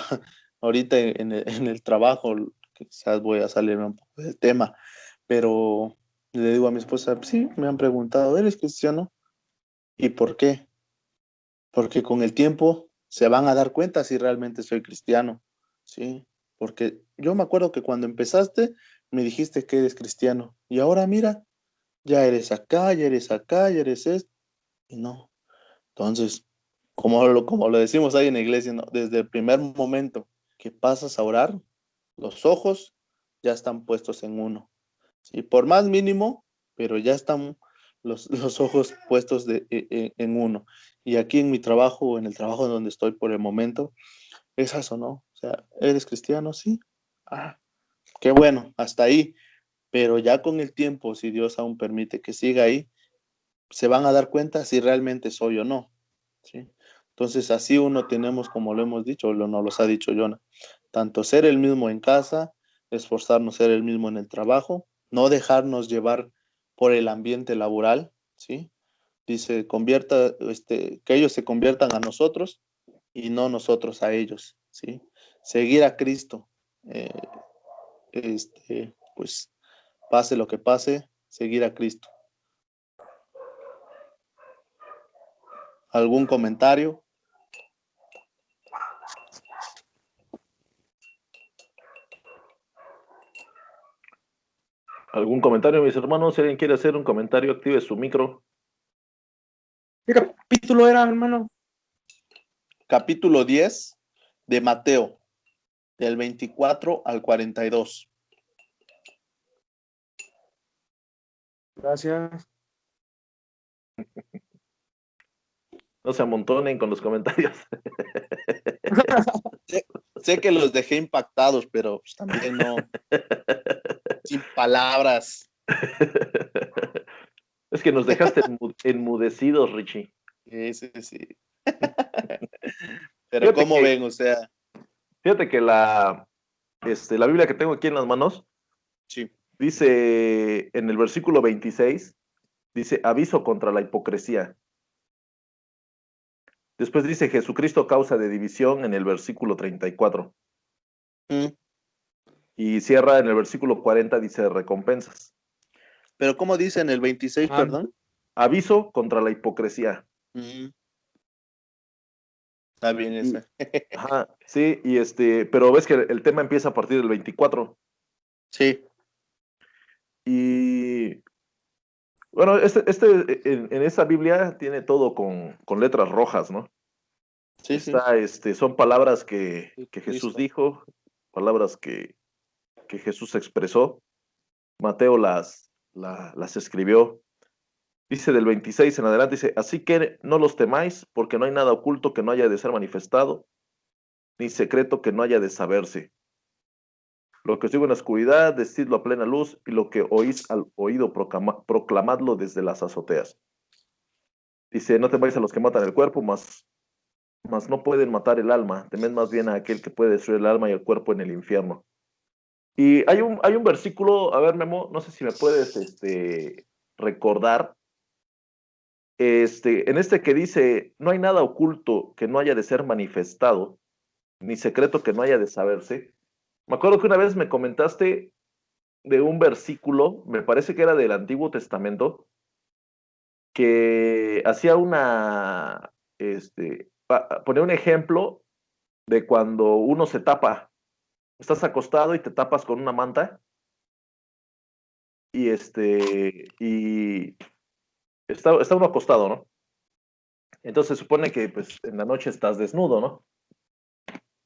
ahorita en el trabajo, quizás voy a salirme un poco del tema, pero le digo a mi esposa, sí, me han preguntado, ¿eres cristiano? ¿Y por qué? Porque con el tiempo se van a dar cuenta si realmente soy cristiano, ¿sí? Porque yo me acuerdo que cuando empezaste me dijiste que eres cristiano y ahora mira, ya eres acá, ya eres acá, ya eres esto, y no. Entonces, como lo decimos ahí en la iglesia, ¿no? Desde el primer momento que pasas a orar, los ojos ya están puestos en uno. ¿Sí? Por más mínimo, pero ya están los ojos puestos en uno. Y aquí en mi trabajo, en el trabajo en donde estoy por el momento, es eso, ¿no? O sea, ¿eres cristiano? Sí. Ah, qué bueno, hasta ahí. Pero ya con el tiempo, si Dios aún permite que siga ahí, se van a dar cuenta si realmente soy o no. ¿Sí? Entonces, así uno tenemos, como lo hemos dicho, nos los ha dicho Jonah, tanto ser el mismo en casa, esforzarnos ser el mismo en el trabajo, no dejarnos llevar por el ambiente laboral, ¿sí? Dice, que ellos se conviertan a nosotros y no nosotros a ellos, ¿sí? Seguir a Cristo, eh, pues pase lo que pase, seguir a Cristo. ¿Algún comentario? ¿Algún comentario, mis hermanos? Si alguien quiere hacer un comentario, active su micro. ¿Qué capítulo era, hermano? Capítulo 10 de Mateo, del 24 al 42. Gracias. No se amontonen con los comentarios. Sé que los dejé impactados, pero pues, también no, sin palabras. Es que nos dejaste enmudecidos, Richie. Sí, sí. Pero Fíjate ¿cómo que, ven? O sea, fíjate que la Biblia que tengo aquí en las manos sí. dice en el versículo 26, dice aviso contra la hipocresía. Después dice Jesucristo causa de división en el versículo 34. Mm. Y cierra en el versículo 40, dice recompensas. Pero ¿cómo dice en el 26, perdón? Aviso contra la hipocresía. Mm. Está bien Y, ese. ajá, sí, pero ves que el tema empieza a partir del 24. Sí. Y bueno, en esa Biblia tiene todo con letras rojas, ¿no? Sí, sí. Son palabras que Jesús Listo. dijo, palabras que Jesús expresó. Mateo las escribió. Dice del 26 en adelante, dice, así que no los temáis, porque no hay nada oculto que no haya de ser manifestado, ni secreto que no haya de saberse. Lo que os digo en la oscuridad, decidlo a plena luz, y lo que oís al oído, proclamadlo desde las azoteas. Dice, no temáis a los que matan el cuerpo, mas no pueden matar el alma, temed más bien a aquel que puede destruir el alma y el cuerpo en el infierno. Y hay un versículo, a ver, Memo, no sé si me puedes recordar, en que dice, no hay nada oculto que no haya de ser manifestado, ni secreto que no haya de saberse. Me acuerdo que una vez me comentaste de un versículo, me parece que era del Antiguo Testamento, que hacía ponía un ejemplo de cuando uno se tapa, estás acostado y te tapas con una manta y y está uno acostado, ¿no? Entonces se supone que pues en la noche estás desnudo, ¿no?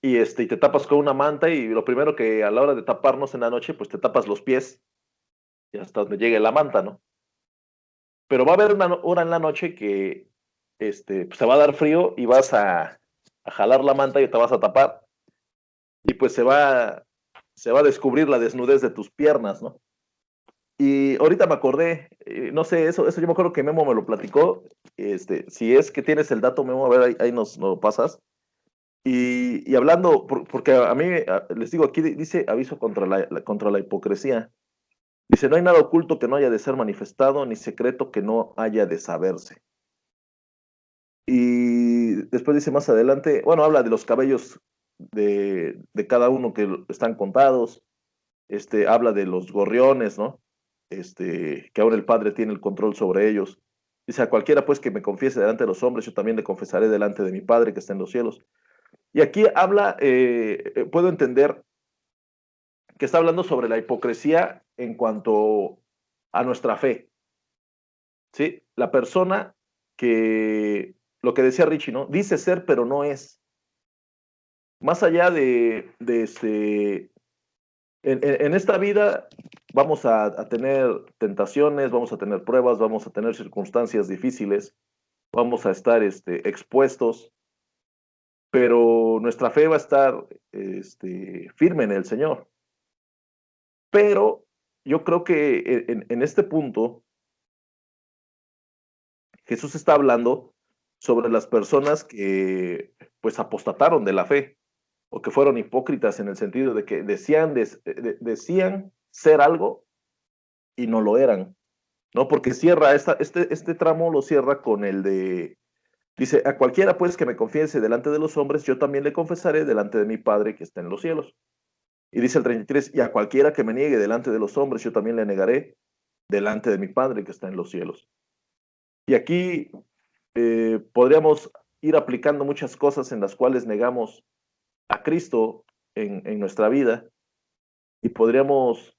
Y te tapas con una manta y lo primero que a la hora de taparnos en la noche, pues te tapas los pies y hasta donde llegue la manta, ¿no? Pero va a haber una hora en la noche que pues te va a dar frío y vas a jalar la manta y te vas a tapar y pues se va a descubrir la desnudez de tus piernas, ¿no? Y ahorita me acordé, no sé, eso yo me acuerdo que Memo me lo platicó. Si es que tienes el dato, Memo, a ver, ahí nos lo pasas. Y hablando, porque a mí, les digo, aquí dice aviso contra la hipocresía. Dice, no hay nada oculto que no haya de ser manifestado, ni secreto que no haya de saberse. Y después dice más adelante, bueno, habla de los cabellos de cada uno que están contados. Habla de los gorriones, ¿no? Que ahora el Padre tiene el control sobre ellos. Dice, a cualquiera pues que me confiese delante de los hombres, yo también le confesaré delante de mi Padre que está en los cielos. Y aquí habla, puedo entender que está hablando sobre la hipocresía en cuanto a nuestra fe, ¿sí? La persona que, lo que decía Richie, ¿no? Dice ser, pero no es. Más allá en esta vida vamos a tener tentaciones, vamos a tener pruebas, vamos a tener circunstancias difíciles, vamos a estar expuestos, pero nuestra fe va a estar firme en el Señor. Pero yo creo que en este punto Jesús está hablando sobre las personas que pues apostataron de la fe o que fueron hipócritas en el sentido de que decían ser algo y no lo eran, ¿no? Porque cierra, este tramo lo cierra con el dice, a cualquiera pues que me confiese delante de los hombres, yo también le confesaré delante de mi Padre que está en los cielos. Y dice el 33, y a cualquiera que me niegue delante de los hombres, yo también le negaré delante de mi Padre que está en los cielos. Y aquí podríamos ir aplicando muchas cosas en las cuales negamos a Cristo en nuestra vida y podríamos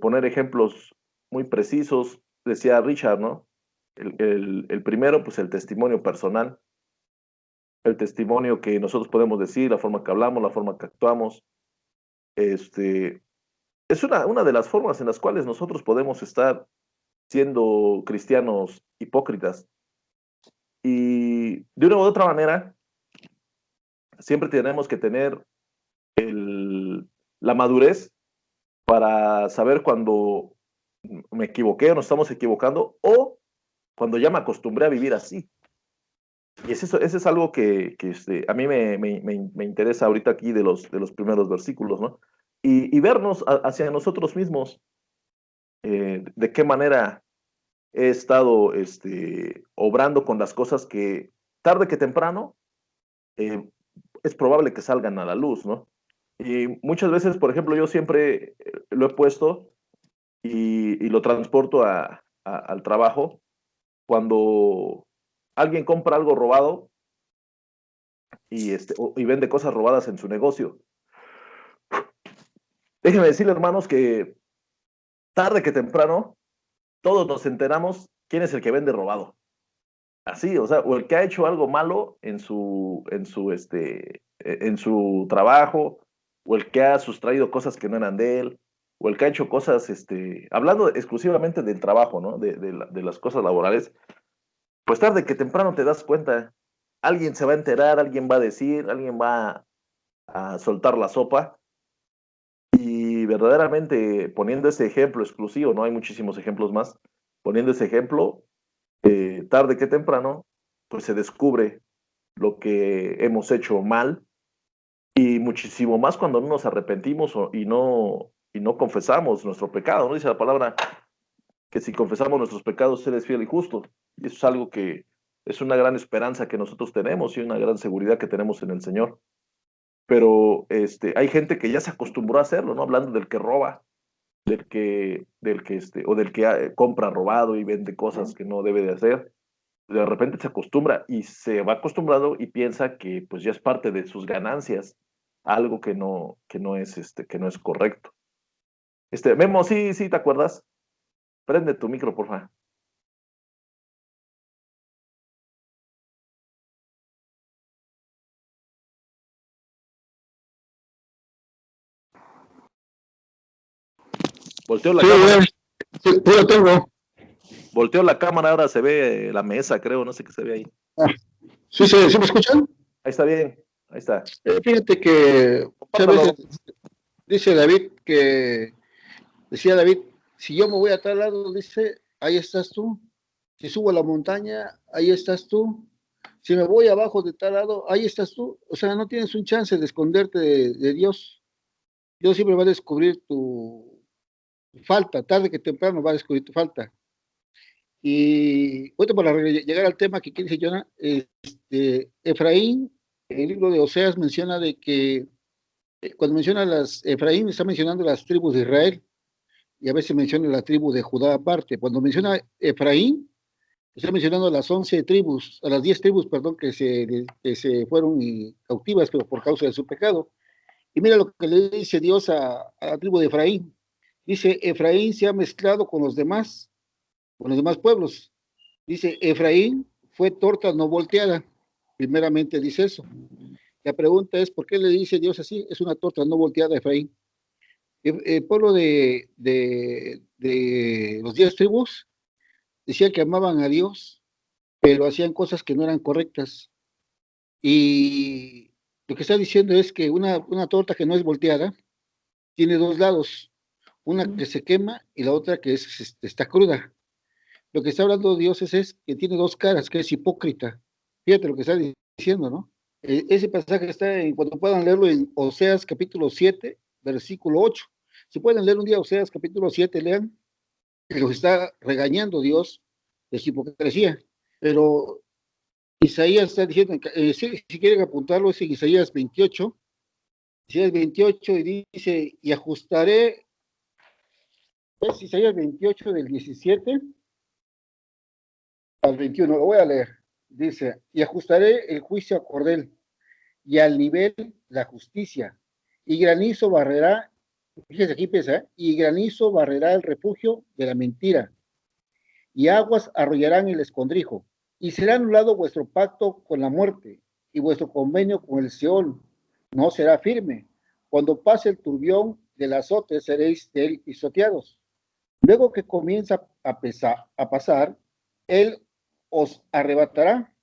poner ejemplos muy precisos. Decía Richard, ¿no? El primero, pues el testimonio personal, el testimonio que nosotros podemos decir, la forma que hablamos, la forma que actuamos. Es una de las formas en las cuales nosotros podemos estar siendo cristianos hipócritas. Y de una u otra manera, siempre tenemos que tener la madurez para saber cuando me equivoqué o nos estamos equivocando o cuando ya me acostumbré a vivir así. Y eso es algo que a mí me interesa ahorita aquí de los primeros versículos, ¿no? Y vernos hacia nosotros mismos, de qué manera he estado obrando con las cosas que tarde que temprano eh, es probable que salgan a la luz, ¿no? Y muchas veces, por ejemplo, yo siempre lo he puesto y lo transporto al trabajo. Cuando alguien compra algo robado y vende cosas robadas en su negocio, déjenme decirle, hermanos, que tarde que temprano todos nos enteramos quién es el que vende robado. Así, o sea, o el que ha hecho algo malo en su trabajo, o el que ha sustraído cosas que no eran de él, o el que ha hecho cosas, hablando exclusivamente del trabajo, ¿no? De las cosas laborales, pues tarde que temprano te das cuenta, alguien se va a enterar, alguien va a decir, alguien va a soltar la sopa, y verdaderamente poniendo ese ejemplo exclusivo, ¿no? Hay muchísimos ejemplos más, poniendo ese ejemplo, tarde que temprano, pues se descubre lo que hemos hecho mal y muchísimo más cuando no nos arrepentimos y no confesamos nuestro pecado, ¿no? Dice la palabra que si confesamos nuestros pecados, Él es fiel y justo. Y eso es algo que es una gran esperanza que nosotros tenemos y una gran seguridad que tenemos en el Señor. Pero hay gente que ya se acostumbró a hacerlo, ¿no? Hablando del que roba. o del que compra robado y vende cosas que no debe de hacer. De repente se acostumbra y se va acostumbrado y piensa que pues ya es parte de sus ganancias, algo que no es correcto. Memo, sí, sí, ¿te acuerdas? Prende tu micro, por favor. Volteo la cámara. Sí, lo tengo. Volteo la cámara, ahora se ve la mesa, creo, no sé qué se ve ahí. ¿Sí, sí me escuchan? Ahí está bien, ahí está. Fíjate que muchas Compártalo. veces dice David decía David, si yo me voy a tal lado, dice, ahí estás tú. Si subo a la montaña, ahí estás tú. Si me voy abajo de tal lado, ahí estás tú. O sea, no tienes un chance de esconderte de Dios. Dios siempre va a descubrir tu falta, tarde que temprano va a descubrir tu falta. Y bueno, para llegar al tema que quiere decir Jonah, Efraín, en el libro de Oseas menciona de que cuando menciona Efraín está mencionando las tribus de Israel y a veces menciona la tribu de Judá aparte. Cuando menciona Efraín, está mencionando a las 11 tribus, a las 10 tribus, perdón, que se fueron cautivas pero por causa de su pecado. Y mira lo que le dice Dios a la tribu de Efraín. Dice, Efraín se ha mezclado con los demás pueblos. Dice, Efraín fue torta no volteada. Primeramente dice eso. La pregunta es, ¿por qué le dice Dios así? Es una torta no volteada a Efraín. El pueblo de los 10 tribus decían que amaban a Dios, pero hacían cosas que no eran correctas. Y lo que está diciendo es que una torta que no es volteada tiene dos lados, una que se quema y la otra que está cruda. Lo que está hablando Dios es que tiene dos caras, que es hipócrita. Fíjate lo que está diciendo, ¿no? Ese pasaje está cuando puedan leerlo en Oseas capítulo 7, versículo 8. Si pueden leer un día Oseas capítulo 7, lean, que los está regañando Dios de su hipocresía. Pero Isaías está diciendo, si quieren apuntarlo, es en Isaías 28, Isaías 28 y dice, y ajustaré, es Isaías 28 del 17 al 21, lo voy a leer. Dice, y ajustaré el juicio a cordel y al nivel la justicia, y granizo barrerá, fíjese aquí empieza, y granizo barrerá el refugio de la mentira, y aguas arrollarán el escondrijo, y será anulado vuestro pacto con la muerte, y vuestro convenio con el Seol no será firme. Cuando pase el turbión del azote, seréis de él pisoteados. Luego que comienza a pasar, él os arrebatará,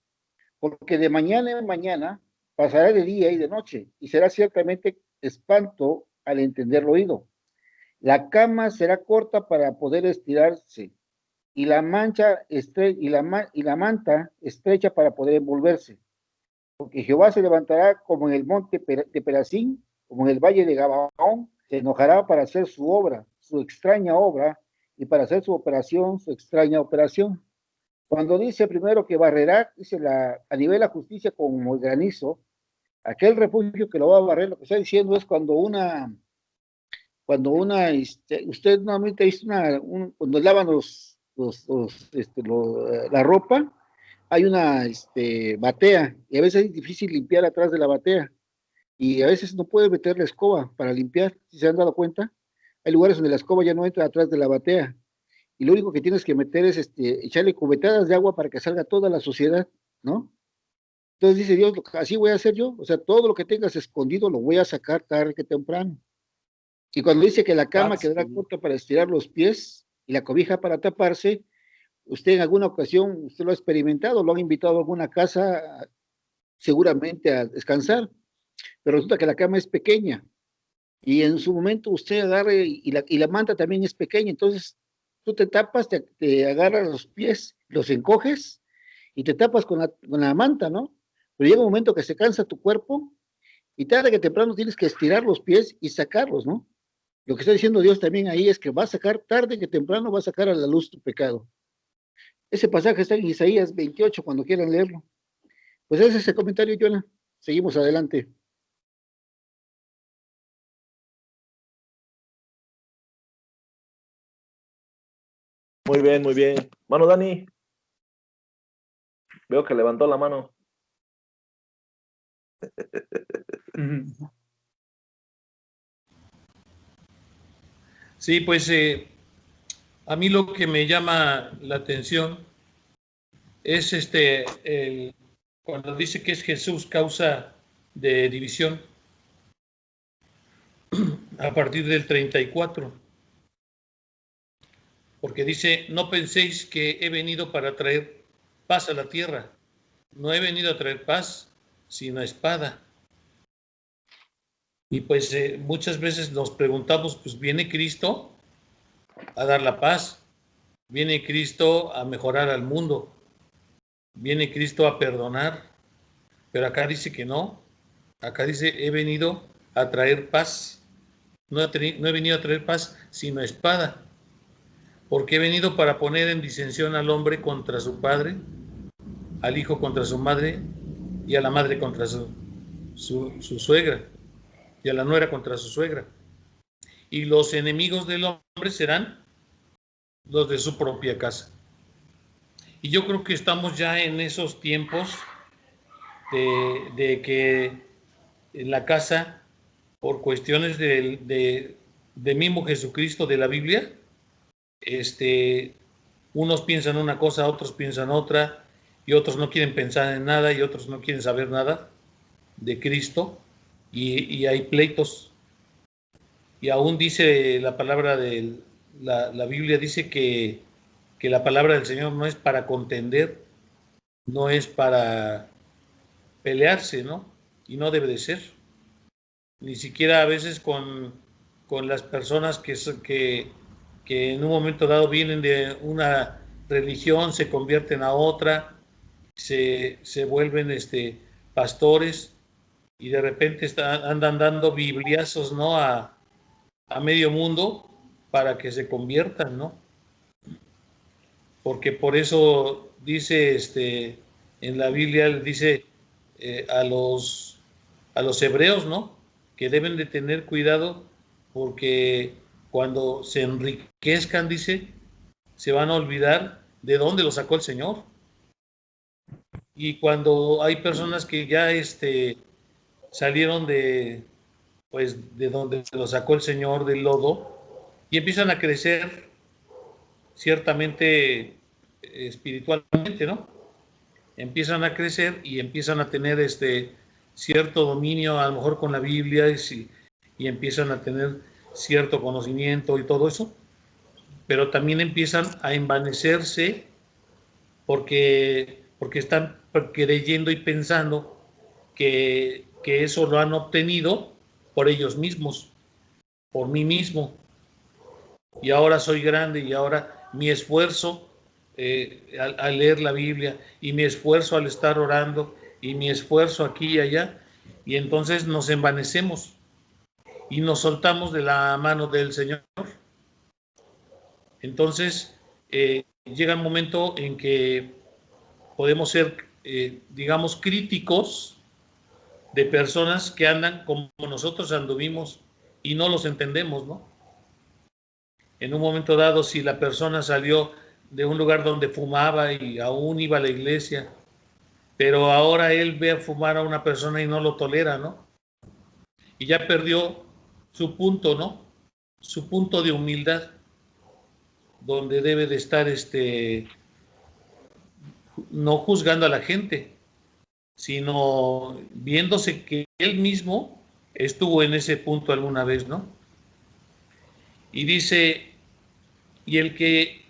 porque de mañana en mañana pasará de día y de noche, y será ciertamente espanto al entenderlo oído. La cama será corta para poder estirarse, y la manta estrecha para poder envolverse, porque Jehová se levantará como en el monte de Perazín, como en el valle de Gabaón, se enojará para hacer su obra, su extraña obra, y para hacer su operación, su extraña operación. Cuando dice primero que barrerá, dice a nivel de la justicia como el granizo, aquel refugio que lo va a barrer, lo que está diciendo es usted normalmente dice cuando lavan la ropa, hay una batea, y a veces es difícil limpiar atrás de la batea, y a veces no puede meter la escoba para limpiar, si se han dado cuenta, hay lugares donde la escoba ya no entra atrás de la batea, y lo único que tienes que meter es echarle cubetadas de agua para que salga toda la suciedad, ¿no? Entonces dice Dios, así voy a hacer yo, o sea, todo lo que tengas escondido lo voy a sacar tarde que temprano. Y cuando dice que la cama quedará corta para estirar los pies y la cobija para taparse, usted en alguna ocasión, usted lo ha experimentado, lo han invitado a alguna casa seguramente a descansar, pero resulta que la cama es pequeña y en su momento usted agarre y la manta también es pequeña, entonces tú te tapas, te agarras los pies, los encoges y te tapas con la manta, ¿no? Pero llega un momento que se cansa tu cuerpo y tarde que temprano tienes que estirar los pies y sacarlos, ¿no? Lo que está diciendo Dios también ahí es que va a sacar tarde que temprano, va a sacar a la luz tu pecado. Ese pasaje está en Isaías 28, cuando quieran leerlo. Pues ese es el comentario, Jonah. Seguimos adelante. Muy bien, muy bien. Mano Dani, veo que levantó la mano. Sí, pues a mí lo que me llama la atención es cuando dice que es Jesús causa de división a partir del 34, porque dice, no penséis que he venido para traer paz a la tierra, no he venido a traer paz, sino espada. Y pues muchas veces nos preguntamos, pues viene Cristo a dar la paz, viene Cristo a mejorar al mundo, viene Cristo a perdonar, pero acá dice que no, acá dice, he venido a traer paz, no he venido a traer paz, sino espada, porque he venido para poner en disensión al hombre contra su padre, al hijo contra su madre y a la madre contra su suegra y a la nuera contra su suegra. Y los enemigos del hombre serán los de su propia casa. Y yo creo que estamos ya en esos tiempos de que en la casa, por cuestiones de mismo Jesucristo de la Biblia, unos piensan una cosa, otros piensan otra, y otros no quieren pensar en nada, y otros no quieren saber nada de Cristo, y hay pleitos. Y aún dice la palabra de la Biblia, dice que la palabra del Señor no es para contender, no es para pelearse, ¿no? Y no debe de ser. Ni siquiera a veces con las personas que en un momento dado vienen de una religión, se convierten a otra, se vuelven pastores y de repente andan dando bibliazos, ¿no? A medio mundo para que se conviertan, ¿no? Porque por eso dice en la Biblia, dice a los hebreos, ¿no? Que deben de tener cuidado porque cuando se enriquezcan, dice, se van a olvidar de dónde lo sacó el Señor. Y cuando hay personas que ya salieron pues, de donde lo sacó el Señor, del lodo, y empiezan a crecer ciertamente espiritualmente, ¿no? Empiezan a crecer y empiezan a tener cierto dominio, a lo mejor con la Biblia, y empiezan a tener cierto conocimiento y todo eso, pero también empiezan a envanecerse porque están creyendo y pensando que eso lo han obtenido por ellos mismos, por mí mismo, y ahora soy grande y ahora mi esfuerzo al leer la Biblia y mi esfuerzo al estar orando y mi esfuerzo aquí y allá, y entonces nos envanecemos y nos soltamos de la mano del Señor. Entonces llega un momento en que podemos ser, digamos, críticos de personas que andan como nosotros anduvimos y no los entendemos, ¿no? En un momento dado, si la persona salió de un lugar donde fumaba y aún iba a la iglesia, pero ahora él ve a fumar a una persona y no lo tolera, ¿no? Y ya perdió su punto, ¿no? Su punto de humildad, donde debe de estar no juzgando a la gente, sino viéndose que él mismo estuvo en ese punto alguna vez, ¿no? Y dice, y el que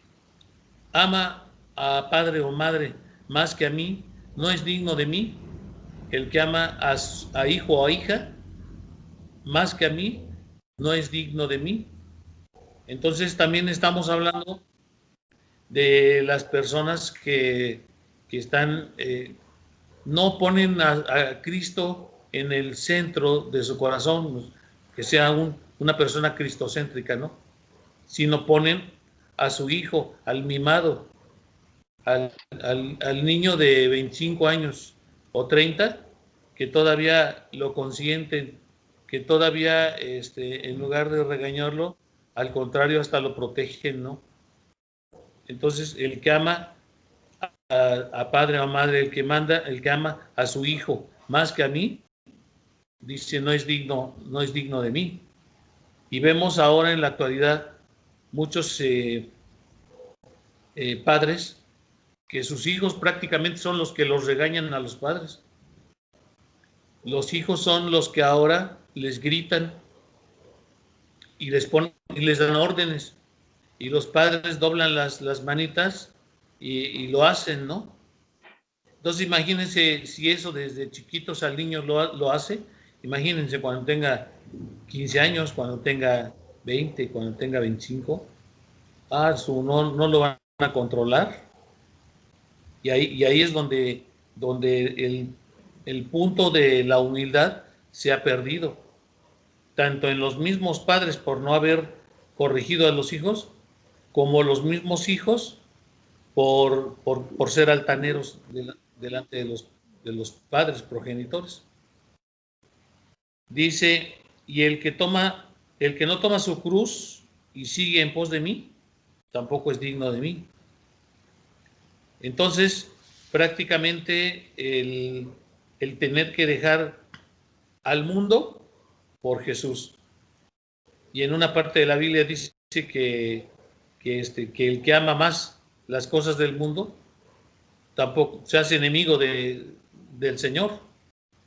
ama a padre o madre más que a mí, no es digno de mí. El que ama a hijo o a hija más que a mí, no es digno de mí. Entonces también estamos hablando de las personas que están, no ponen a Cristo en el centro de su corazón, que sea una persona cristocéntrica, ¿no? Sino ponen a su hijo, al mimado, al niño de 25 años o 30, que todavía lo consienten, que todavía en lugar de regañarlo, al contrario, hasta lo protegen, ¿no? Entonces, el que ama a padre o madre, el que ama a su hijo más que a mí, dice, no es digno de mí. Y vemos ahora en la actualidad muchos padres que sus hijos prácticamente son los que los regañan a los padres. Los hijos son los que ahora les gritan y les dan órdenes. Y los padres doblan las manitas y lo hacen, ¿no? Entonces imagínense si eso desde chiquitos al niño lo hace, imagínense cuando tenga 15 años, cuando tenga 20, cuando tenga 25, no lo van a controlar. Y ahí es donde el punto de la humildad se ha perdido, tanto en los mismos padres por no haber corregido a los hijos, como los mismos hijos por ser altaneros delante de los padres progenitores. Dice, y el que no toma su cruz y sigue en pos de mí, tampoco es digno de mí. Entonces, prácticamente el tener que dejar al mundo por Jesús. Y en una parte de la Biblia dice que el que ama más las cosas del mundo, tampoco se hace enemigo del Señor.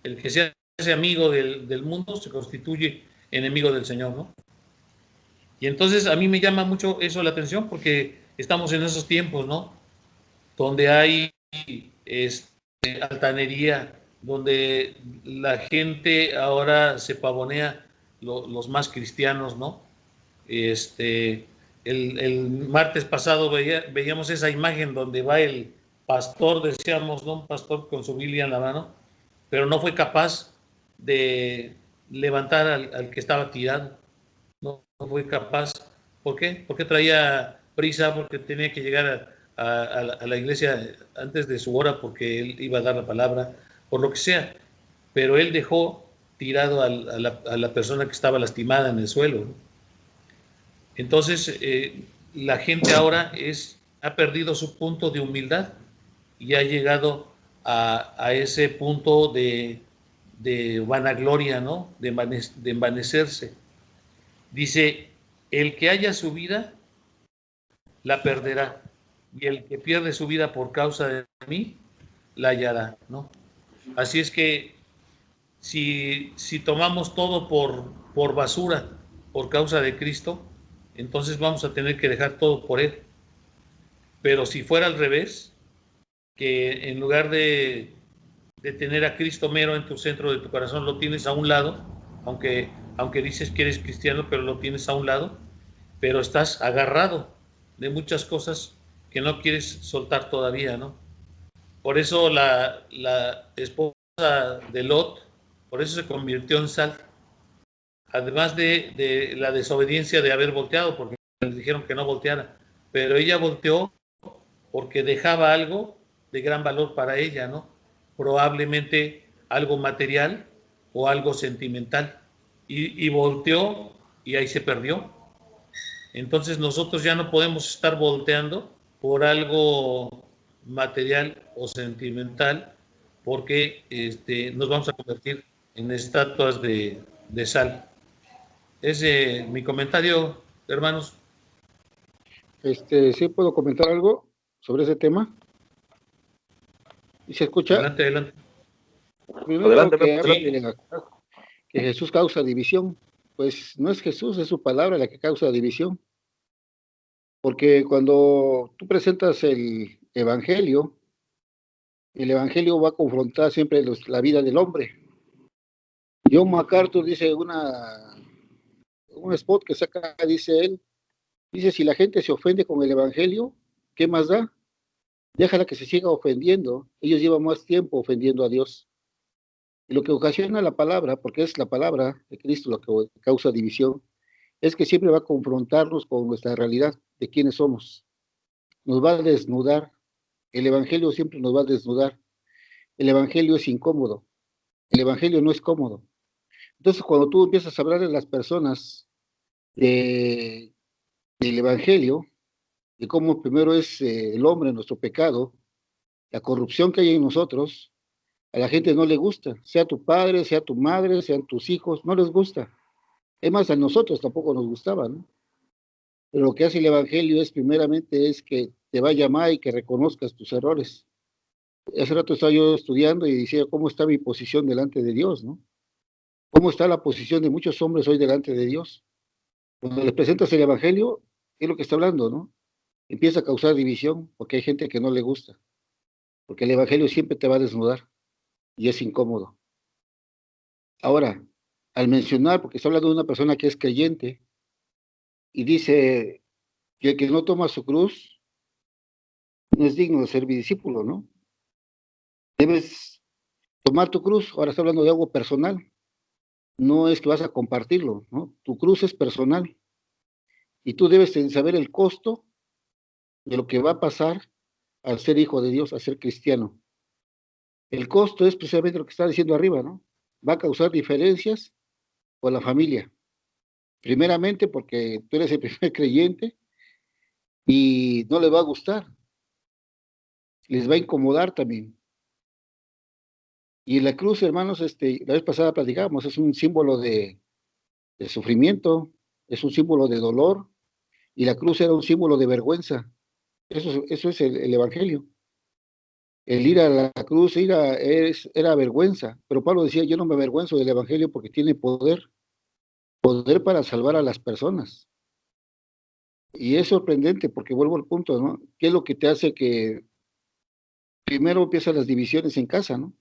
El que se hace amigo del mundo se constituye enemigo del Señor, ¿no? Y entonces a mí me llama mucho eso la atención porque estamos en esos tiempos, ¿no? Donde hay altanería, donde la gente ahora se pavonea, los más cristianos, ¿no? El martes pasado veíamos esa imagen donde va el pastor, decíamos, ¿no? Un pastor con su Biblia en la mano, pero no fue capaz de levantar al que estaba tirado. No fue capaz. ¿Por qué? Porque traía prisa, porque tenía que llegar a la iglesia antes de su hora, porque él iba a dar la palabra, por lo que sea. Pero él dejó tirado a la persona que estaba lastimada en el suelo, ¿no? Entonces, la gente ahora ha perdido su punto de humildad y ha llegado a ese punto de vanagloria, ¿no? De envanecerse. Dice, el que haya su vida, la perderá, y el que pierde su vida por causa de mí, la hallará, ¿no? Así es que si tomamos todo por basura por causa de Cristo, entonces vamos a tener que dejar todo por Él. Pero si fuera al revés, que en lugar de tener a Cristo mero en tu centro de tu corazón, lo tienes a un lado, aunque dices que eres cristiano, pero lo tienes a un lado, pero estás agarrado de muchas cosas que no quieres soltar todavía, ¿no? Por eso la esposa de Lot, por eso se convirtió en sal, además de la desobediencia de haber volteado, porque le dijeron que no volteara, pero ella volteó porque dejaba algo de gran valor para ella, ¿no? Probablemente algo material o algo sentimental, y volteó y ahí se perdió. Entonces nosotros ya no podemos estar volteando por algo material o sentimental, porque nos vamos a convertir en estatuas de sal. Ese es mi comentario, hermanos. ¿Sí puedo comentar algo sobre ese tema? ¿Y se escucha? Adelante, adelante. Primero Adelante, que habla sí. de que Jesús causa división. Pues no es Jesús, es su palabra la que causa división. Porque cuando tú presentas el Evangelio va a confrontar siempre la vida del hombre. John MacArthur dice un spot que saca, dice él, dice, si la gente se ofende con el Evangelio, ¿qué más da? Déjala que se siga ofendiendo. Ellos llevan más tiempo ofendiendo a Dios. Y lo que ocasiona la palabra, porque es la palabra de Cristo lo que causa división, es que siempre va a confrontarnos con nuestra realidad de quiénes somos. Nos va a desnudar. El Evangelio siempre nos va a desnudar. El Evangelio es incómodo. El Evangelio no es cómodo. Entonces, cuando tú empiezas a hablar de las personas del Evangelio, de cómo primero es el hombre, nuestro pecado, la corrupción que hay en nosotros. A la gente no le gusta, sea tu padre, sea tu madre, sean tus hijos, no les gusta. Es más, a nosotros tampoco nos gustaba, ¿no? Pero lo que hace el Evangelio es, primeramente, es que te va a llamar y que reconozcas tus errores. Hace rato estaba yo estudiando y decía cómo está mi posición delante de Dios, ¿no? ¿Cómo está la posición de muchos hombres hoy delante de Dios? Cuando les presentas el Evangelio, es lo que está hablando, ¿no? Empieza a causar división porque hay gente que no le gusta, porque el Evangelio siempre te va a desnudar y es incómodo. Ahora, al mencionar, porque está hablando de una persona que es creyente y dice que el que no toma su cruz no es digno de ser mi discípulo, ¿no? Debes tomar tu cruz. Ahora está hablando de algo personal, no es que vas a compartirlo, ¿no? Tu cruz es personal y tú debes saber el costo de lo que va a pasar al ser hijo de Dios, a ser cristiano. El costo es precisamente lo que está diciendo arriba, ¿no? Va a causar diferencias con la familia. Primeramente porque tú eres el primer creyente y no les va a gustar, les va a incomodar también. Y la cruz, hermanos, la vez pasada platicábamos, es un símbolo de sufrimiento, es un símbolo de dolor, y la cruz era un símbolo de vergüenza. Eso es el Evangelio. El ir a la cruz era vergüenza, pero Pablo decía, yo no me avergüenzo del Evangelio porque tiene poder para salvar a las personas. Y es sorprendente porque vuelvo al punto, ¿no? ¿Qué es lo que te hace que primero empiezan las divisiones en casa, ¿no?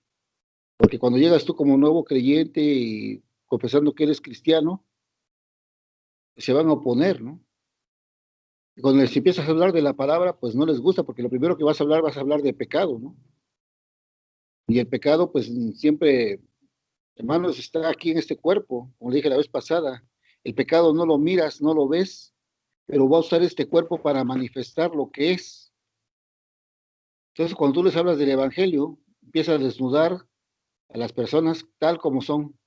Porque cuando llegas tú como nuevo creyente y confesando que eres cristiano, se van a oponer, ¿no? Y cuando les empiezas a hablar de la palabra, pues no les gusta, porque lo primero que vas a hablar de pecado, ¿no? Y el pecado, pues siempre, hermanos, está aquí en este cuerpo, como le dije la vez pasada. El pecado no lo miras, no lo ves, pero va a usar este cuerpo para manifestar lo que es. Entonces, cuando tú les hablas del Evangelio, empiezas a desnudar a las personas tal como son.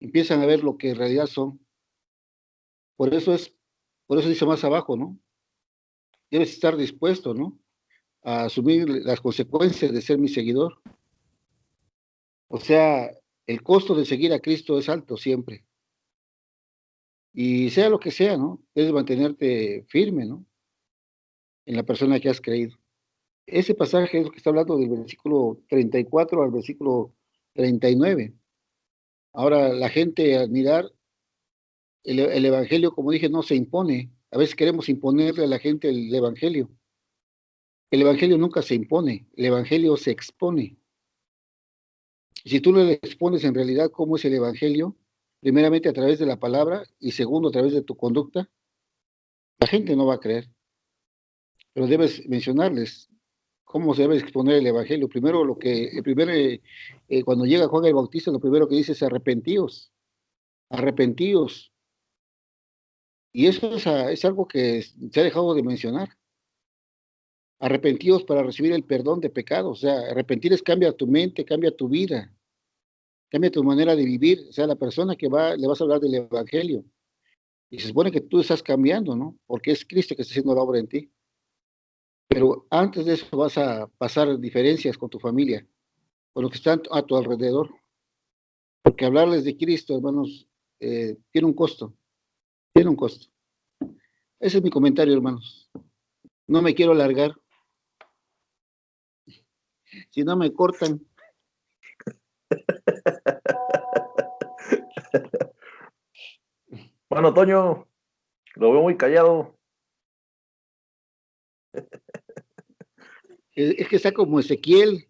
Empiezan a ver lo que en realidad son. Por eso por eso dice más abajo, ¿no? Debes estar dispuesto, ¿no? A asumir las consecuencias de ser mi seguidor. O sea, el costo de seguir a Cristo es alto siempre. Y sea lo que sea, ¿no? Debes mantenerte firme, ¿no? En la persona que has creído. Ese pasaje es lo que está hablando del versículo 34 al versículo 39. Ahora, la gente al mirar el Evangelio, como dije, no se impone. A veces queremos imponerle a la gente el Evangelio. El Evangelio nunca se impone, el Evangelio se expone. Si tú le expones en realidad cómo es el Evangelio, primeramente a través de la palabra y segundo a través de tu conducta, la gente no va a creer. Pero debes mencionarles cómo se debe exponer el Evangelio. Primero, cuando llega Juan el Bautista, lo primero que dice es arrepentíos, arrepentíos. Y eso es algo que se ha dejado de mencionar. Arrepentíos para recibir el perdón de pecados. O sea, arrepentir es cambia tu mente, cambia tu vida, cambia tu manera de vivir. O sea, la persona que le vas a hablar del Evangelio. Y se supone que tú estás cambiando, ¿no? Porque es Cristo que está haciendo la obra en ti. Pero antes de eso vas a pasar diferencias con tu familia, con los que están a tu alrededor. Porque hablarles de Cristo, hermanos, tiene un costo. Tiene un costo. Ese es mi comentario, hermanos. No me quiero alargar. Si no me cortan. Bueno, Toño, lo veo muy callado. Es que está como Ezequiel.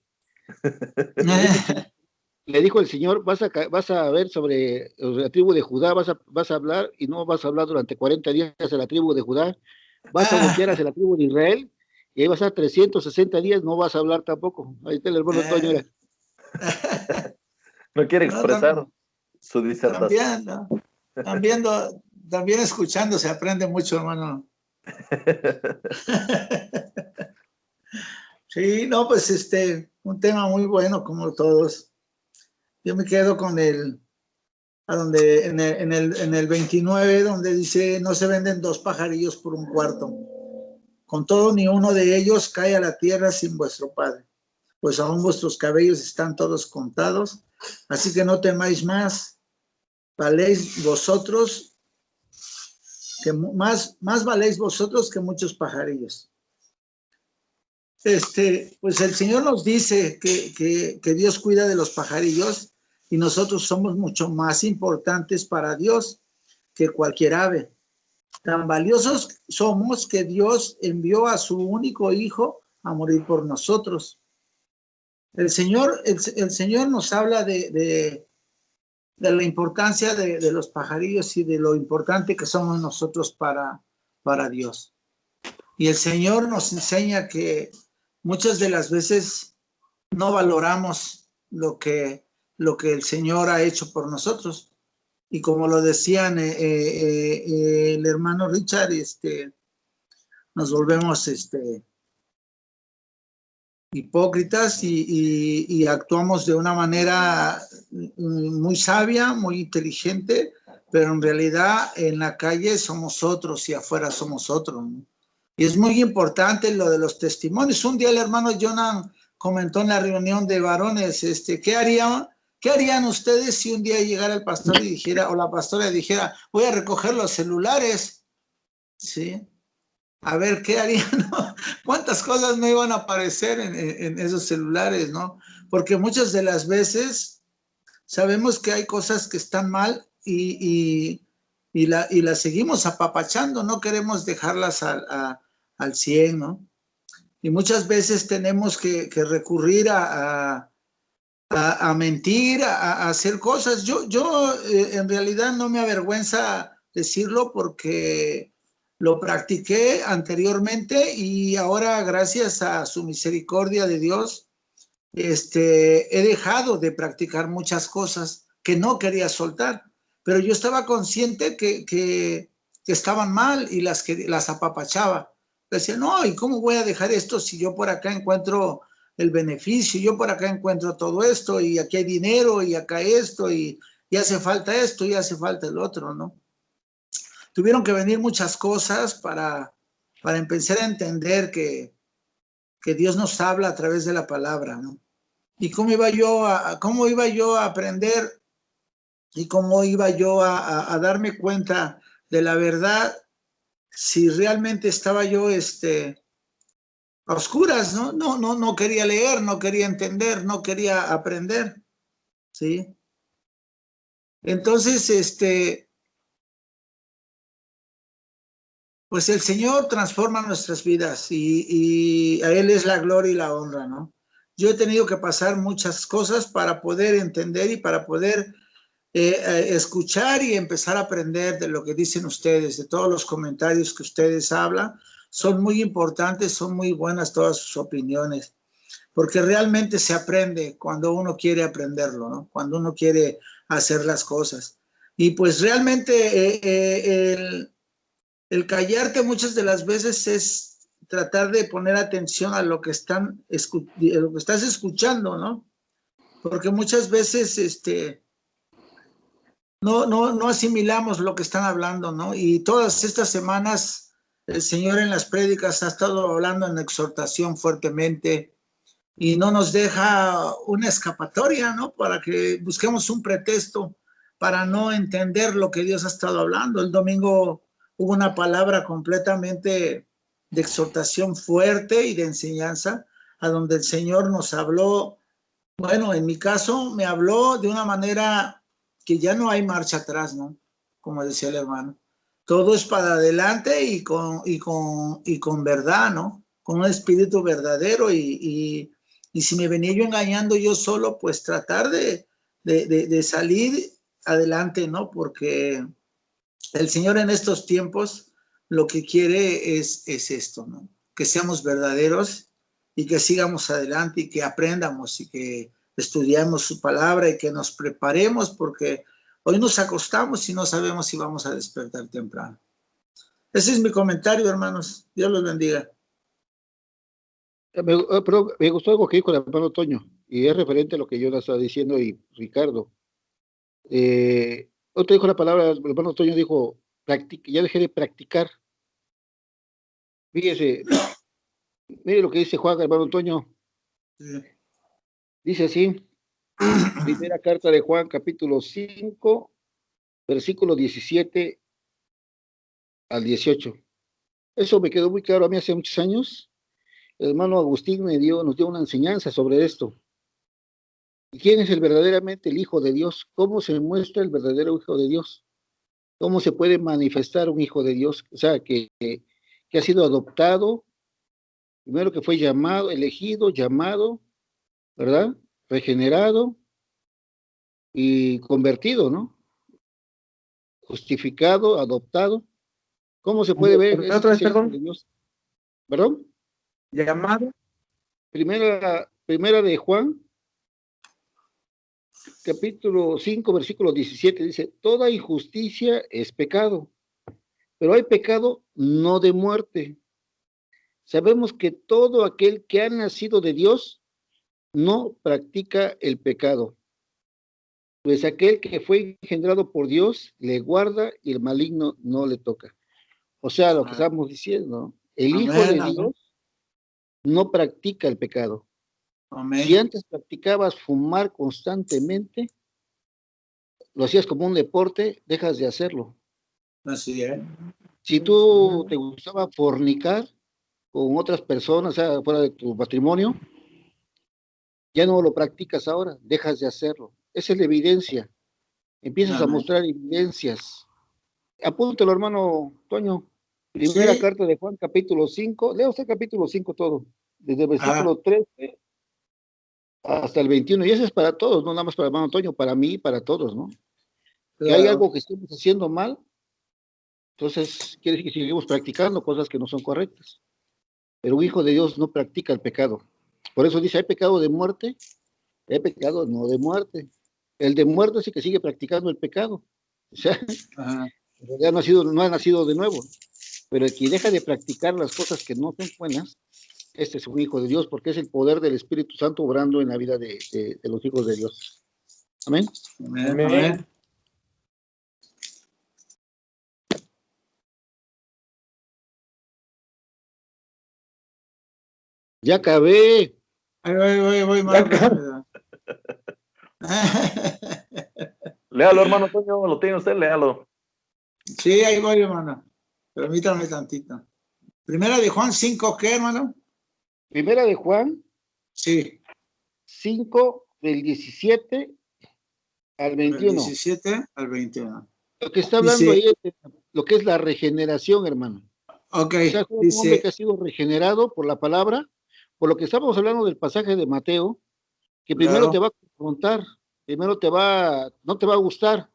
Le dijo el Señor, vas a ver sobre la tribu de Judá, vas a hablar y no vas a hablar durante 40 días de la tribu de Judá, vas a voltear hacia la tribu de Israel y ahí vas a 360 días, no vas a hablar tampoco. Ahí está el hermano Toño. No quiere expresar No, su disertación. También escuchando se aprende mucho, hermano. Sí, no, pues un tema muy bueno como todos. Yo me quedo con en el 29, donde dice, no se venden dos pajarillos por un cuarto. Con todo, ni uno de ellos cae a la tierra sin vuestro Padre, pues aún vuestros cabellos están todos contados. Así que no temáis más, valéis vosotros, que más valéis vosotros que muchos pajarillos. Pues el Señor nos dice que Dios cuida de los pajarillos y nosotros somos mucho más importantes para Dios que cualquier ave. Tan valiosos somos que Dios envió a su único Hijo a morir por nosotros. El Señor nos habla de la importancia de los pajarillos y de lo importante que somos nosotros para Dios. Y el Señor nos enseña que muchas de las veces no valoramos lo que el Señor ha hecho por nosotros. Y como lo decían el hermano Richard, nos volvemos hipócritas y actuamos de una manera muy sabia, muy inteligente, pero en realidad en la calle somos otros y afuera somos otros, ¿no? Y es muy importante lo de los testimonios. Un día el hermano Jonan comentó en la reunión de varones, ¿qué harían ustedes si un día llegara el pastor y dijera, o la pastora dijera, voy a recoger los celulares? ¿Sí? A ver, ¿qué harían? ¿No? ¿Cuántas cosas no iban a aparecer en esos celulares, no? Porque muchas de las veces sabemos que hay cosas que están mal y las seguimos apapachando, no queremos dejarlas al 100, ¿no? Y muchas veces tenemos que recurrir a mentir, a hacer cosas. Yo en realidad no me avergüenza decirlo porque lo practiqué anteriormente y ahora gracias a su misericordia de Dios, he dejado de practicar muchas cosas que no quería soltar, pero yo estaba consciente que estaban mal y las apapachaba. Decía, no, ¿y cómo voy a dejar esto si yo por acá encuentro el beneficio, yo por acá encuentro todo esto y aquí hay dinero y acá esto y hace falta esto y hace falta el otro, ¿no? Tuvieron que venir muchas cosas para empezar a entender que Dios nos habla a través de la palabra, ¿no? Y cómo iba yo a aprender y cómo iba yo a darme cuenta de la verdad si realmente estaba yo a oscuras, ¿no? No quería leer, no quería entender, no quería aprender, ¿sí? Entonces, pues el Señor transforma nuestras vidas y a Él es la gloria y la honra, ¿no? Yo he tenido que pasar muchas cosas para poder entender y para poder escuchar y empezar a aprender de lo que dicen ustedes, de todos los comentarios que ustedes hablan. Son muy importantes, son muy buenas todas sus opiniones, porque realmente se aprende cuando uno quiere aprenderlo, ¿no? Cuando uno quiere hacer las cosas. Y pues realmente el callarte muchas de las veces es tratar de poner atención a lo que lo que estás escuchando, ¿no? Porque muchas veces no asimilamos lo que están hablando, ¿no? Y todas estas semanas el Señor en las prédicas ha estado hablando en exhortación fuertemente y no nos deja una escapatoria, ¿no? Para que busquemos un pretexto para no entender lo que Dios ha estado hablando. El domingo hubo una palabra completamente de exhortación fuerte y de enseñanza, a donde el Señor nos habló, bueno, en mi caso me habló de una manera que ya no hay marcha atrás, ¿no? Como decía el hermano. Todo es para adelante y con verdad, ¿no? Con un espíritu verdadero y si me venía yo engañando yo solo, pues tratar de salir adelante, ¿no? Porque el Señor en estos tiempos lo que quiere es esto, ¿no? Que seamos verdaderos y que sigamos adelante y que aprendamos y que estudiemos su palabra y que nos preparemos porque hoy nos acostamos y no sabemos si vamos a despertar temprano. Ese es mi comentario, hermanos. Dios los bendiga. Pero me gustó algo que dijo el hermano Toño, y es referente a lo que yo le estaba diciendo y Ricardo. Otro dijo la palabra, el hermano Toño dijo, ya dejé de practicar. Fíjese, mire lo que dice Juan, hermano Antonio. Sí. Dice así, primera carta de Juan, capítulo 5, versículo 17 al 18. Eso me quedó muy claro a mí hace muchos años. El hermano Agustín nos dio una enseñanza sobre esto. ¿Quién es verdaderamente el Hijo de Dios? ¿Cómo se muestra el verdadero Hijo de Dios? ¿Cómo se puede manifestar un Hijo de Dios? O sea, que ha sido adoptado, primero que fue llamado, elegido, llamado, ¿verdad? Regenerado y convertido, ¿no? Justificado, adoptado. ¿Cómo se puede ver Otra vez, ese Hijo de perdón. Dios? ¿Perdón? Llamado. Primera de Juan, capítulo 5, versículo 17, dice, toda injusticia es pecado, pero hay pecado no de muerte. Sabemos que todo aquel que ha nacido de Dios no practica el pecado, pues aquel que fue engendrado por Dios le guarda y el maligno no le toca. O sea, lo que estamos diciendo, ¿no? El Hijo de Amén. Dios no practica el pecado. Amén. Si antes practicabas fumar constantemente, lo hacías como un deporte, dejas de hacerlo. Así es. Si tú te gustaba fornicar con otras personas, o sea, fuera de tu matrimonio, ya no lo practicas ahora, dejas de hacerlo. Esa es la evidencia. Empiezas a Amén. mostrar evidencias. Apúntalo, hermano Toño. Primera Sí. carta de Juan, capítulo 5. Lea usted capítulo 5 todo, desde el versículo 13 hasta el 21. Y eso es para todos, no nada más para hermano Toño, para mí, para todos, ¿no? Que hay Claro. algo que estemos haciendo mal, entonces quiere decir que seguimos practicando cosas que no son correctas. Pero un hijo de Dios no practica el pecado. Por eso dice, hay pecado de muerte, hay pecado no de muerte. El de muerte es el que sigue practicando el pecado. O sea, Ajá. ya no ha nacido de nuevo. Pero el que deja de practicar las cosas que no son buenas, este es un hijo de Dios, porque es el poder del Espíritu Santo obrando en la vida de los hijos de Dios. Amén. Amén. Amén. Amén. Ya acabé. Ahí voy, Ya más acabé. rápido. Léalo, hermano Toño, lo tiene usted, léalo. Sí, ahí voy, hermano. Permítame tantito. Primera de Juan 5, ¿qué, hermano? Primera de Juan Sí, 5, del 17 al del 21. 17 al 21. Lo que está hablando Dice, ahí es de lo que es la regeneración, hermano. ok, O sea, es un hombre que dice, ha sido regenerado por la palabra, por lo que estamos hablando del pasaje de Mateo, que primero te claro, va a confrontar, primero no te va a gustar,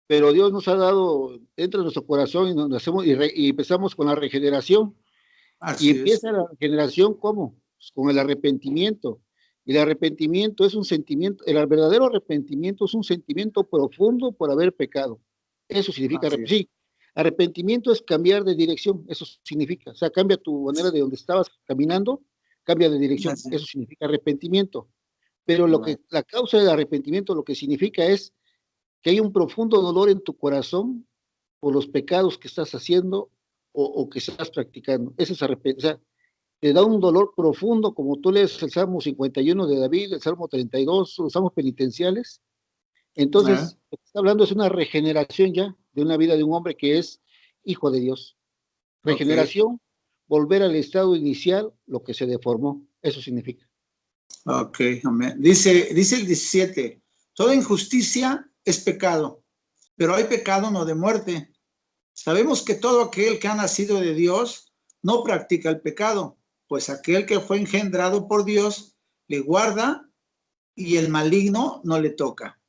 pero Dios nos ha dado, entra en nuestro corazón y nos hacemos, y empezamos con la regeneración. Y así es. empieza la regeneración, ¿cómo? Pues con el arrepentimiento. Y el arrepentimiento es un sentimiento, el verdadero arrepentimiento es un sentimiento profundo por haber pecado. Eso significa Así es. sí. Arrepentimiento es cambiar de dirección, eso significa. O sea, cambia tu manera de donde estabas caminando, cambia de dirección. Así Eso es. significa arrepentimiento. Pero la causa del arrepentimiento lo que significa es que hay un profundo dolor en tu corazón por los pecados que estás haciendo o que estás practicando. Ese es arrepentimiento. O sea, te da un dolor profundo, como tú lees el Salmo 51 de David, el Salmo 32, los salmos penitenciales. Entonces, lo que está hablando es una regeneración ya de una vida de un hombre que es hijo de Dios. Ok, Regeneración, volver al estado inicial, lo que se deformó. Eso significa. ok, amén. Dice el 17, toda injusticia es pecado, pero hay pecado no de muerte. Sabemos que todo aquel que ha nacido de Dios no practica el pecado, pues aquel que fue engendrado por Dios le guarda y el maligno no le toca.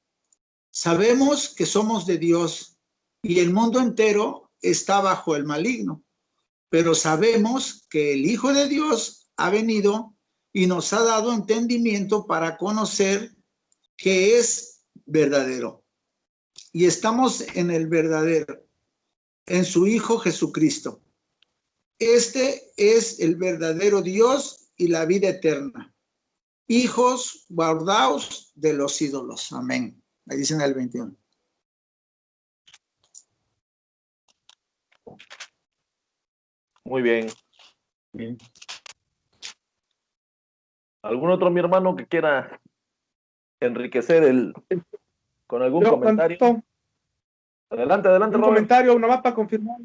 Sabemos que somos de Dios y el mundo entero está bajo el maligno, pero sabemos que el Hijo de Dios ha venido y nos ha dado entendimiento para conocer que es verdadero. Y estamos en el verdadero, en su Hijo Jesucristo. Este es el verdadero Dios y la vida eterna. Hijos, guardaos de los ídolos. Amén. Ahí dicen el 21. Muy bien. Bien. ¿Algún otro, mi hermano, que quiera enriquecer con algún Yo comentario? canto Adelante, un Robert. comentario, nomás para confirmar.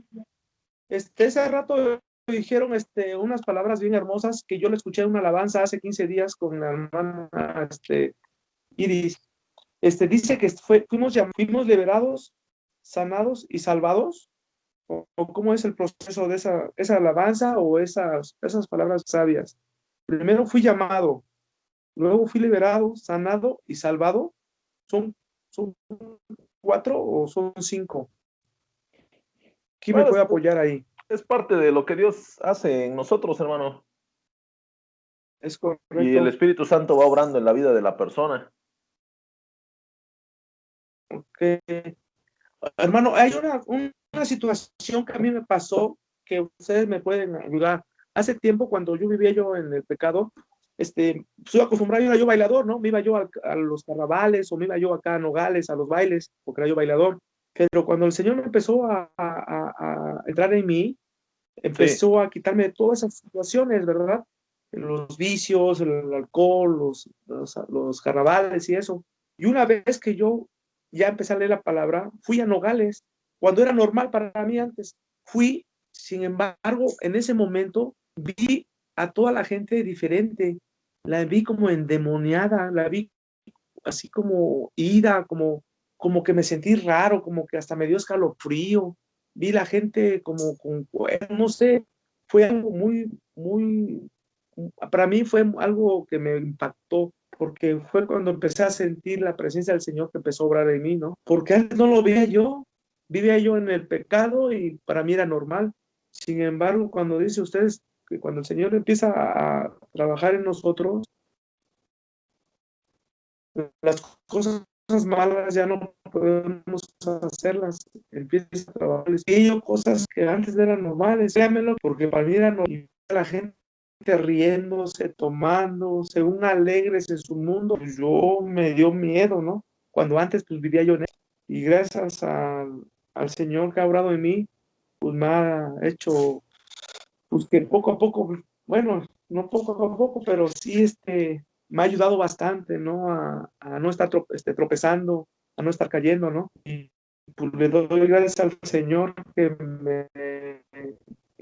Ese rato dijeron unas palabras bien hermosas que yo le escuché en una alabanza hace 15 días con la hermana Iris. Dice que fuimos liberados, sanados y salvados. ¿O cómo es el proceso de esa alabanza o esas palabras sabias? Primero fui llamado, luego fui liberado, sanado y salvado. ¿Son 4 o son 5? ¿Quién me puede apoyar ahí? Es parte de lo que Dios hace en nosotros, hermano. Es correcto. Y el Espíritu Santo va obrando en la vida de la persona. Okay. Hermano, hay una situación que a mí me pasó que ustedes me pueden ayudar. Hace tiempo, cuando yo vivía en el pecado, soy acostumbrado, era yo bailador, ¿no? Me iba yo a los carnavales o me iba yo acá a Nogales, a los bailes, porque era yo bailador. Pero cuando el Señor empezó a entrar en mí, empezó a quitarme todas esas situaciones, ¿verdad? Los vicios, el alcohol, los carnavales y eso. Y una vez que yo ya empecé a leer la palabra, fui a Nogales, cuando era normal para mí antes. Fui, sin embargo, en ese momento vi a toda la gente diferente. La vi como endemoniada, la vi así como ida, como que me sentí raro, como que hasta me dio escalofrío. Vi la gente como con, no sé, fue algo para mí fue algo que me impactó, porque fue cuando empecé a sentir la presencia del Señor que empezó a obrar en mí, ¿no? Porque antes no lo veía yo, vivía yo en el pecado y para mí era normal. Sin embargo, cuando dice ustedes que cuando el Señor empieza a trabajar en nosotros, las cosas malas ya no podemos hacerlas, empieza a trabajar. Y yo cosas que antes eran normales, créanmelo, porque para mí era normal, la gente riéndose, tomando, según alegres en su mundo, pues yo me dio miedo, ¿no? Cuando antes pues vivía yo en él. Y gracias al Señor que ha obrado en mí, pues me ha hecho, pues que poco a poco, bueno, no poco a poco, pero sí me ha ayudado bastante, ¿no? A no estar tropezando, a no estar cayendo, ¿no? Y pues le doy gracias al Señor que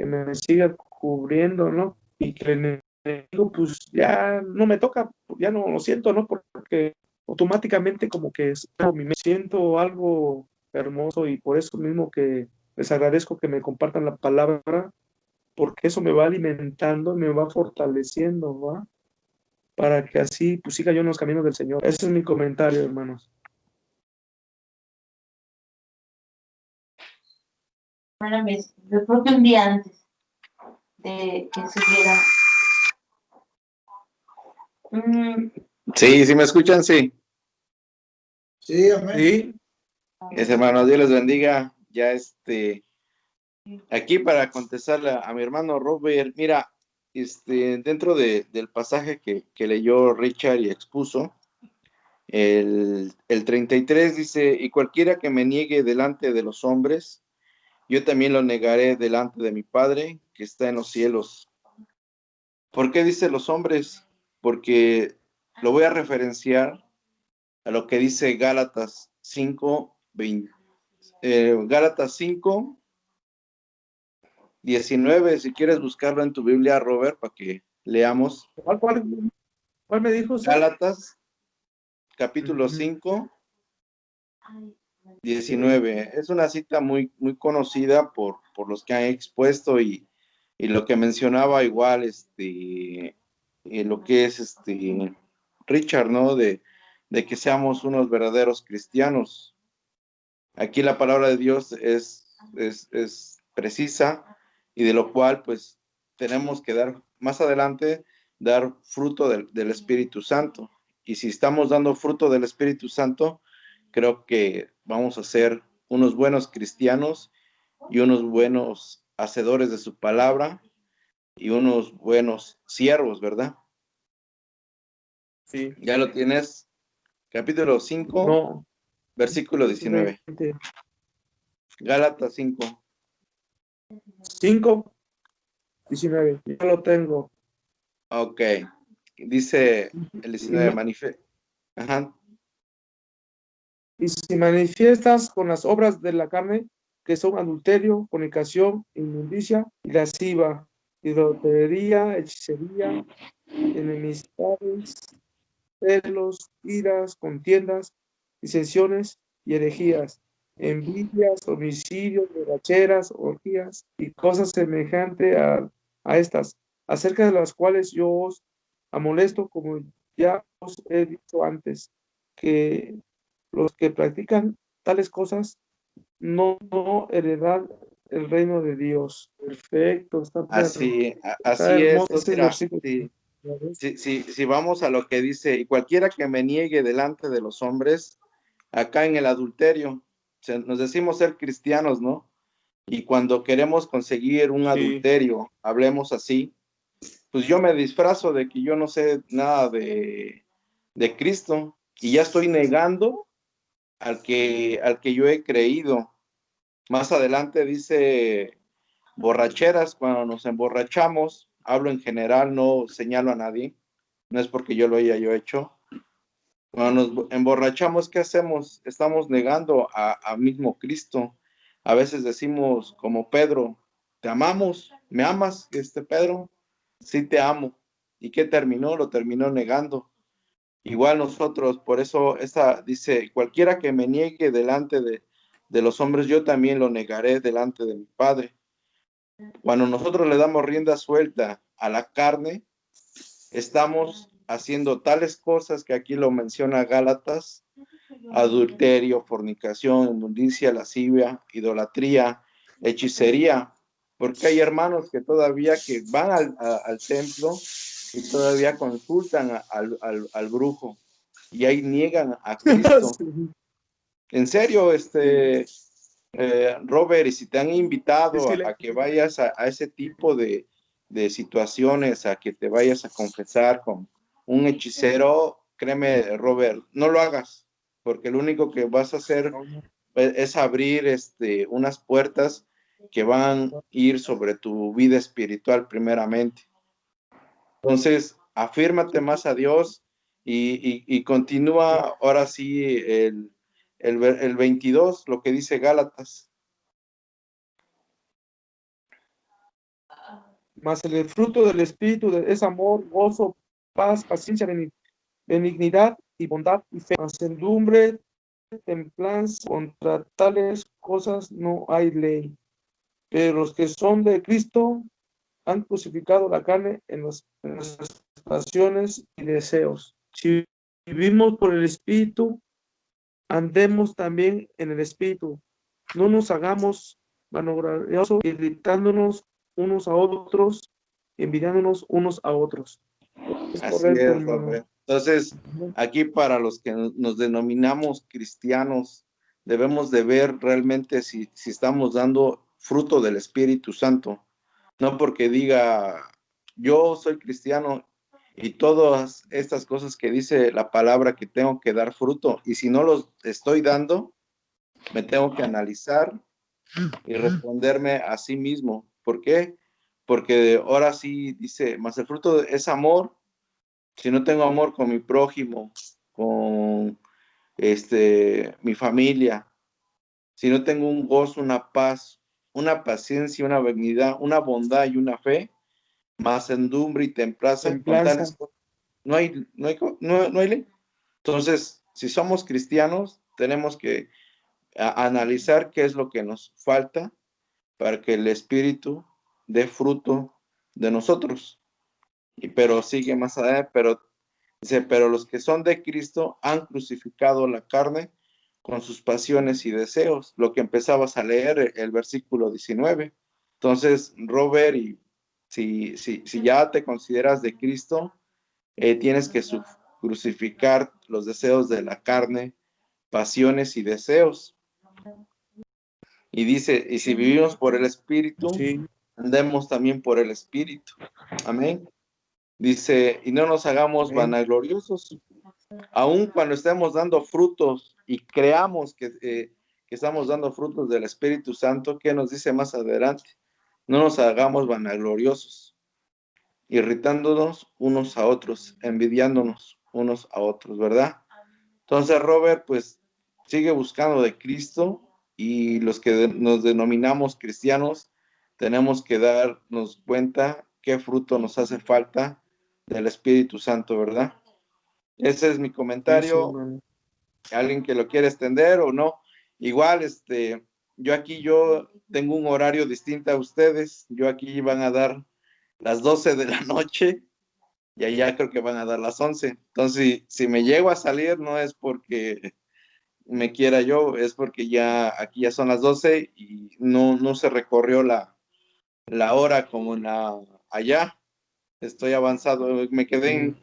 me siga cubriendo, ¿no? Y que el enemigo, pues ya no me toca, ya no lo siento, ¿no? Porque automáticamente como que me siento algo hermoso y por eso mismo que les agradezco que me compartan la palabra, porque eso me va alimentando, me va fortaleciendo, ¿va? Para que así pues siga yo en los caminos del Señor. Ese es mi comentario, hermanos. Yo creo que un día antes de que subiera. Sí, ¿sí me escuchan? Sí. Sí, amén. Sí. Hermano, Dios les bendiga. Ya aquí para contestarle a mi hermano Robert, mira, dentro del pasaje que leyó Richard y expuso, el 33 dice, y cualquiera que me niegue delante de los hombres, yo también lo negaré delante de mi Padre que está en los cielos. ¿Por qué dice los hombres? Porque lo voy a referenciar a lo que dice Gálatas 5, 20. Gálatas 5, 19, si quieres buscarlo en tu Biblia, Robert, para que leamos. ¿Cuál me dijo usted? Gálatas, capítulo 5, 19. Es una cita muy, muy conocida por los que han expuesto y lo que mencionaba igual, lo que es Richard, ¿no? De que seamos unos verdaderos cristianos. Aquí la palabra de Dios es precisa y de lo cual pues tenemos que dar más adelante, dar fruto del Espíritu Santo. Y si estamos dando fruto del Espíritu Santo, creo que vamos a ser unos buenos cristianos y unos buenos hacedores de su palabra y unos buenos siervos, ¿verdad? Sí. ¿Ya lo tienes? Capítulo 5, no. Versículo 19. 20. Gálatas 5. 5. 19. Yo lo tengo. Ok. Dice el Y 19, ma- Ajá. Y si manifiestas con las obras de la carne, que son adulterio, fornicación, inmundicia y lasciva, idolatría, hechicería, enemistades, celos, iras, contiendas, disensiones y herejías, envidias, homicidios, borracheras, orgías y cosas semejantes a estas, acerca de las cuales yo os amolesto, como ya os he dicho antes, que los que practican tales cosas no heredarán el reino de Dios. Perfecto, está Así es. hermoso Entonces, ese mira, versículo. si vamos a lo que dice, y cualquiera que me niegue delante de los hombres, acá en el adulterio, nos decimos ser cristianos, ¿no? Y cuando queremos conseguir un Sí. adulterio, hablemos así, pues yo me disfrazo de que yo no sé nada de Cristo y ya estoy negando al que yo he creído. Más adelante dice borracheras, cuando nos emborrachamos, hablo en general, no señalo a nadie, no es porque yo lo haya yo hecho. Cuando nos emborrachamos, ¿qué hacemos? Estamos negando a mismo Cristo. A veces decimos como Pedro, te amamos, ¿me amas, Pedro? Sí te amo. ¿Y qué terminó? Lo terminó negando. Igual nosotros, por eso esta dice, cualquiera que me niegue delante de los hombres, yo también lo negaré delante de mi Padre. Cuando nosotros le damos rienda suelta a la carne, estamos haciendo tales cosas que aquí lo menciona Gálatas: adulterio, fornicación, inmundicia, lascivia, idolatría, hechicería, porque hay hermanos que todavía que van al templo y todavía consultan al brujo y ahí niegan a Cristo. Sí. En serio, Robert, y si te han invitado Sí, a que vayas a ese tipo de situaciones, a que te vayas a confesar con un hechicero, créeme, Robert, no lo hagas, porque lo único que vas a hacer es abrir unas puertas que van a ir sobre tu vida espiritual primeramente. Entonces, afírmate más a Dios y continúa ahora sí el 22, lo que dice Gálatas. Mas el fruto del Espíritu es amor, gozo, paz, paciencia, benignidad y bondad y fe, mansedumbre, templanza. Contra tales cosas no hay ley. Pero los que son de Cristo han crucificado la carne en las pasiones y deseos. Si vivimos por el Espíritu, andemos también en el Espíritu. No nos hagamos vanagloriosos, irritándonos unos a otros, envidiándonos unos a otros. Es Así correcto, es, hermano. Robert. Entonces, aquí para los que nos denominamos cristianos, debemos de ver realmente si estamos dando fruto del Espíritu Santo. No porque diga, yo soy cristiano y todas estas cosas que dice la palabra que tengo que dar fruto, y si no los estoy dando, me tengo que analizar y responderme a sí mismo. ¿Por qué? Porque ahora sí dice, más el fruto es amor. Si no tengo amor con mi prójimo, con mi familia, si no tengo un gozo, una paz, una paciencia, una benignidad, una bondad y una fe, mansedumbre y templanza, con tales cosas, no hay ley. Entonces, si somos cristianos, tenemos que analizar qué es lo que nos falta para que el Espíritu dé fruto de nosotros. Pero sigue más adelante, dice, pero los que son de Cristo han crucificado la carne con sus pasiones y deseos, lo que empezabas a leer el versículo 19. Entonces, Robert, y si ya te consideras de Cristo, tienes que crucificar los deseos de la carne, pasiones y deseos. Y dice, y si vivimos por el Espíritu, Sí. andemos también por el Espíritu. Amén. Dice, y no nos hagamos Amén. vanagloriosos, aun cuando estemos dando frutos y creamos que estamos dando frutos del Espíritu Santo. ¿Qué nos dice más adelante? No nos hagamos vanagloriosos, irritándonos unos a otros, envidiándonos unos a otros, ¿verdad? Entonces, Robert, pues sigue buscando de Cristo y los que nos denominamos cristianos tenemos que darnos cuenta qué fruto nos hace falta del Espíritu Santo, ¿verdad? Ese es mi Sí, comentario. hermano. Alguien que lo quiera extender o no. Igual, yo tengo un horario distinto a ustedes. Yo aquí van a dar las 12 de la noche y allá creo que van a dar las 11. Entonces, si me llego a salir, no es porque me quiera yo, es porque ya aquí ya son las 12 y no se recorrió la hora como allá. Estoy avanzado, me quedé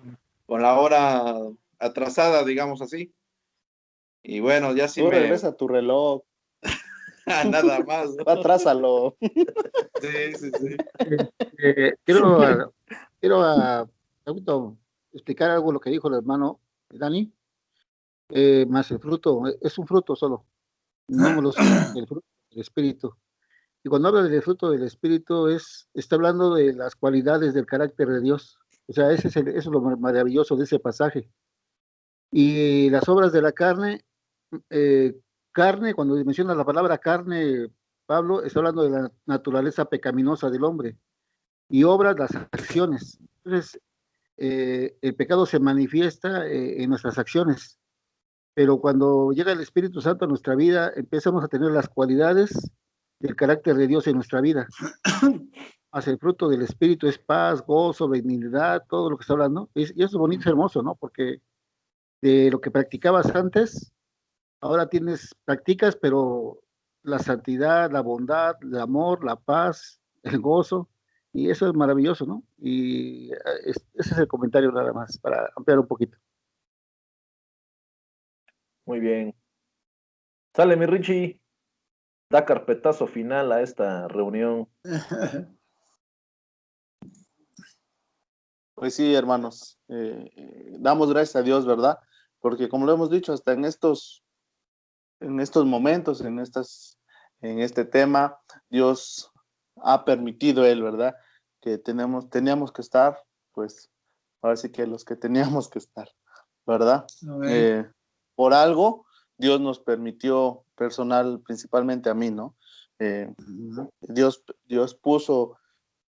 con la hora atrasada, digamos así. Y bueno, ya sí Tú regresa tu reloj, nada más, ¿no? atrásalo. Sí, sí, sí. Quiero poquito explicar algo lo que dijo el hermano Dani, más el fruto, es un fruto solo, no el fruto del Espíritu. Y cuando habla del fruto del Espíritu, está hablando de las cualidades del carácter de Dios. O sea, eso es lo maravilloso de ese pasaje. Y las obras de la carne, eh, carne, cuando menciona la palabra carne, Pablo está hablando de la naturaleza pecaminosa del hombre y obras las acciones. Entonces, el pecado se manifiesta en nuestras acciones, pero cuando llega el Espíritu Santo a nuestra vida, empezamos a tener las cualidades del carácter de Dios en nuestra vida. Hacia el fruto del Espíritu es paz, gozo, benignidad, todo lo que está hablando. Y eso es bonito, es hermoso, ¿no? Porque de lo que practicabas antes, ahora practicas, pero la santidad, la bondad, el amor, la paz, el gozo, y eso es maravilloso, ¿no? Y ese es el comentario nada más, para ampliar un poquito. Muy bien. Sale mi Richie. Da carpetazo final a esta reunión. Pues sí, hermanos, damos gracias a Dios, ¿verdad? Porque como lo hemos dicho, hasta en estos momentos, en este tema, Dios ha permitido Él, ¿verdad? Que teníamos que estar, pues, ahora sí que los que teníamos que estar, ¿verdad? Por algo, Dios nos permitió principalmente a mí, ¿no? Dios puso,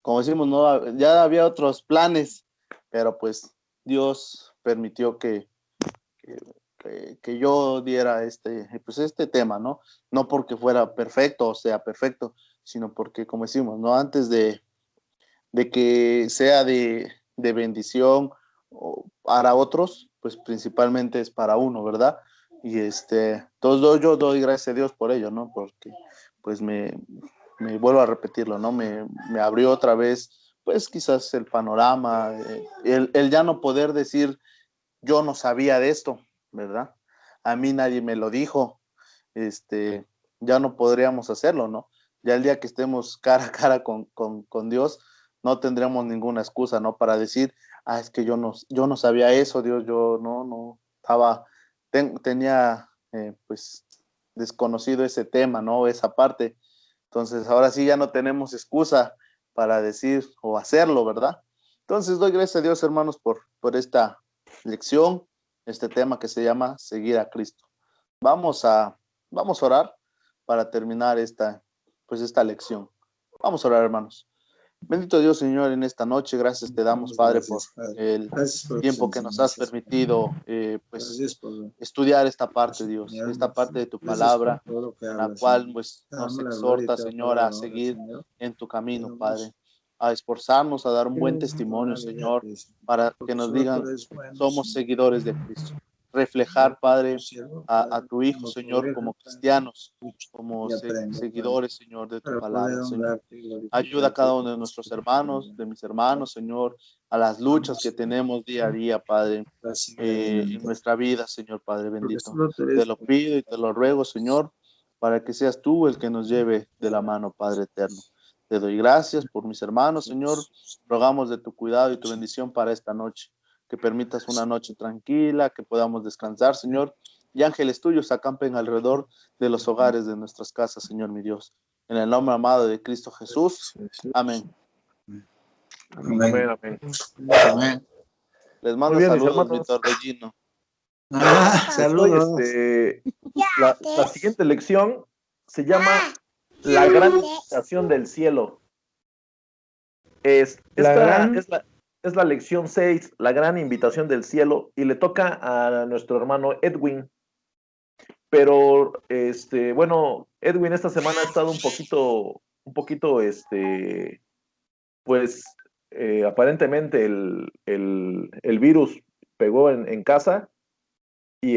como decimos, ¿no? Ya había otros planes, pero pues Dios permitió que yo diera este tema, ¿no? No porque fuera perfecto o sea perfecto, sino porque, como decimos, ¿no? Antes de que sea de bendición para otros, pues principalmente es para uno, ¿verdad? Y entonces yo doy gracias a Dios por ello, ¿no? Porque pues me vuelvo a repetirlo, ¿no? Me abrió otra vez, pues quizás el panorama, el ya no poder decir, yo no sabía de esto, ¿verdad? A mí nadie me lo dijo, ya no podríamos hacerlo, ¿no? Ya el día que estemos cara a cara con Dios, no tendremos ninguna excusa, ¿no? Para decir, es que yo no sabía eso, Dios, yo no estaba, tenía, pues, desconocido ese tema, ¿no? Esa parte. Entonces, ahora sí ya no tenemos excusa para decir o hacerlo, ¿verdad? Entonces, doy gracias a Dios, hermanos, por esta lección, este tema que se llama Seguir a Cristo. Vamos a orar para terminar esta lección. Vamos a orar, hermanos. Bendito Dios, Señor, en esta noche, gracias te damos, Padre, por el tiempo que nos has permitido, pues, estudiar esta parte, Dios, esta parte de tu palabra, en la cual, pues, nos exhorta, Señor, a seguir en tu camino, Padre, a esforzarnos, a dar un buen testimonio, Señor, para que nos digan, somos seguidores de Cristo. Reflejar, Padre, a tu Hijo, Señor, como cristianos, como seguidores, Señor, de tu palabra, Señor. Ayuda a cada uno de nuestros hermanos, de mis hermanos, Señor, a las luchas que tenemos día a día, Padre, en nuestra vida, Señor, Padre bendito. Te lo pido y te lo ruego, Señor, para que seas tú el que nos lleve de la mano, Padre eterno. Te doy gracias por mis hermanos, Señor. Rogamos de tu cuidado y tu bendición para esta noche. Que permitas una noche tranquila, que podamos descansar, Señor, y ángeles tuyos acampen alrededor de los hogares de nuestras casas, Señor mi Dios. En el nombre amado de Cristo Jesús. Amén. Amén, amén. Amén. Les mando Muy bien, mis saludos, hermanos. Víctor Regino. Saludos. La siguiente lección se llama La gran invitación del cielo. Esta es la lección 6, la gran invitación del cielo, y le toca a nuestro hermano Edwin. Pero, bueno, Edwin esta semana ha estado un poquito, pues, aparentemente el virus pegó en casa, y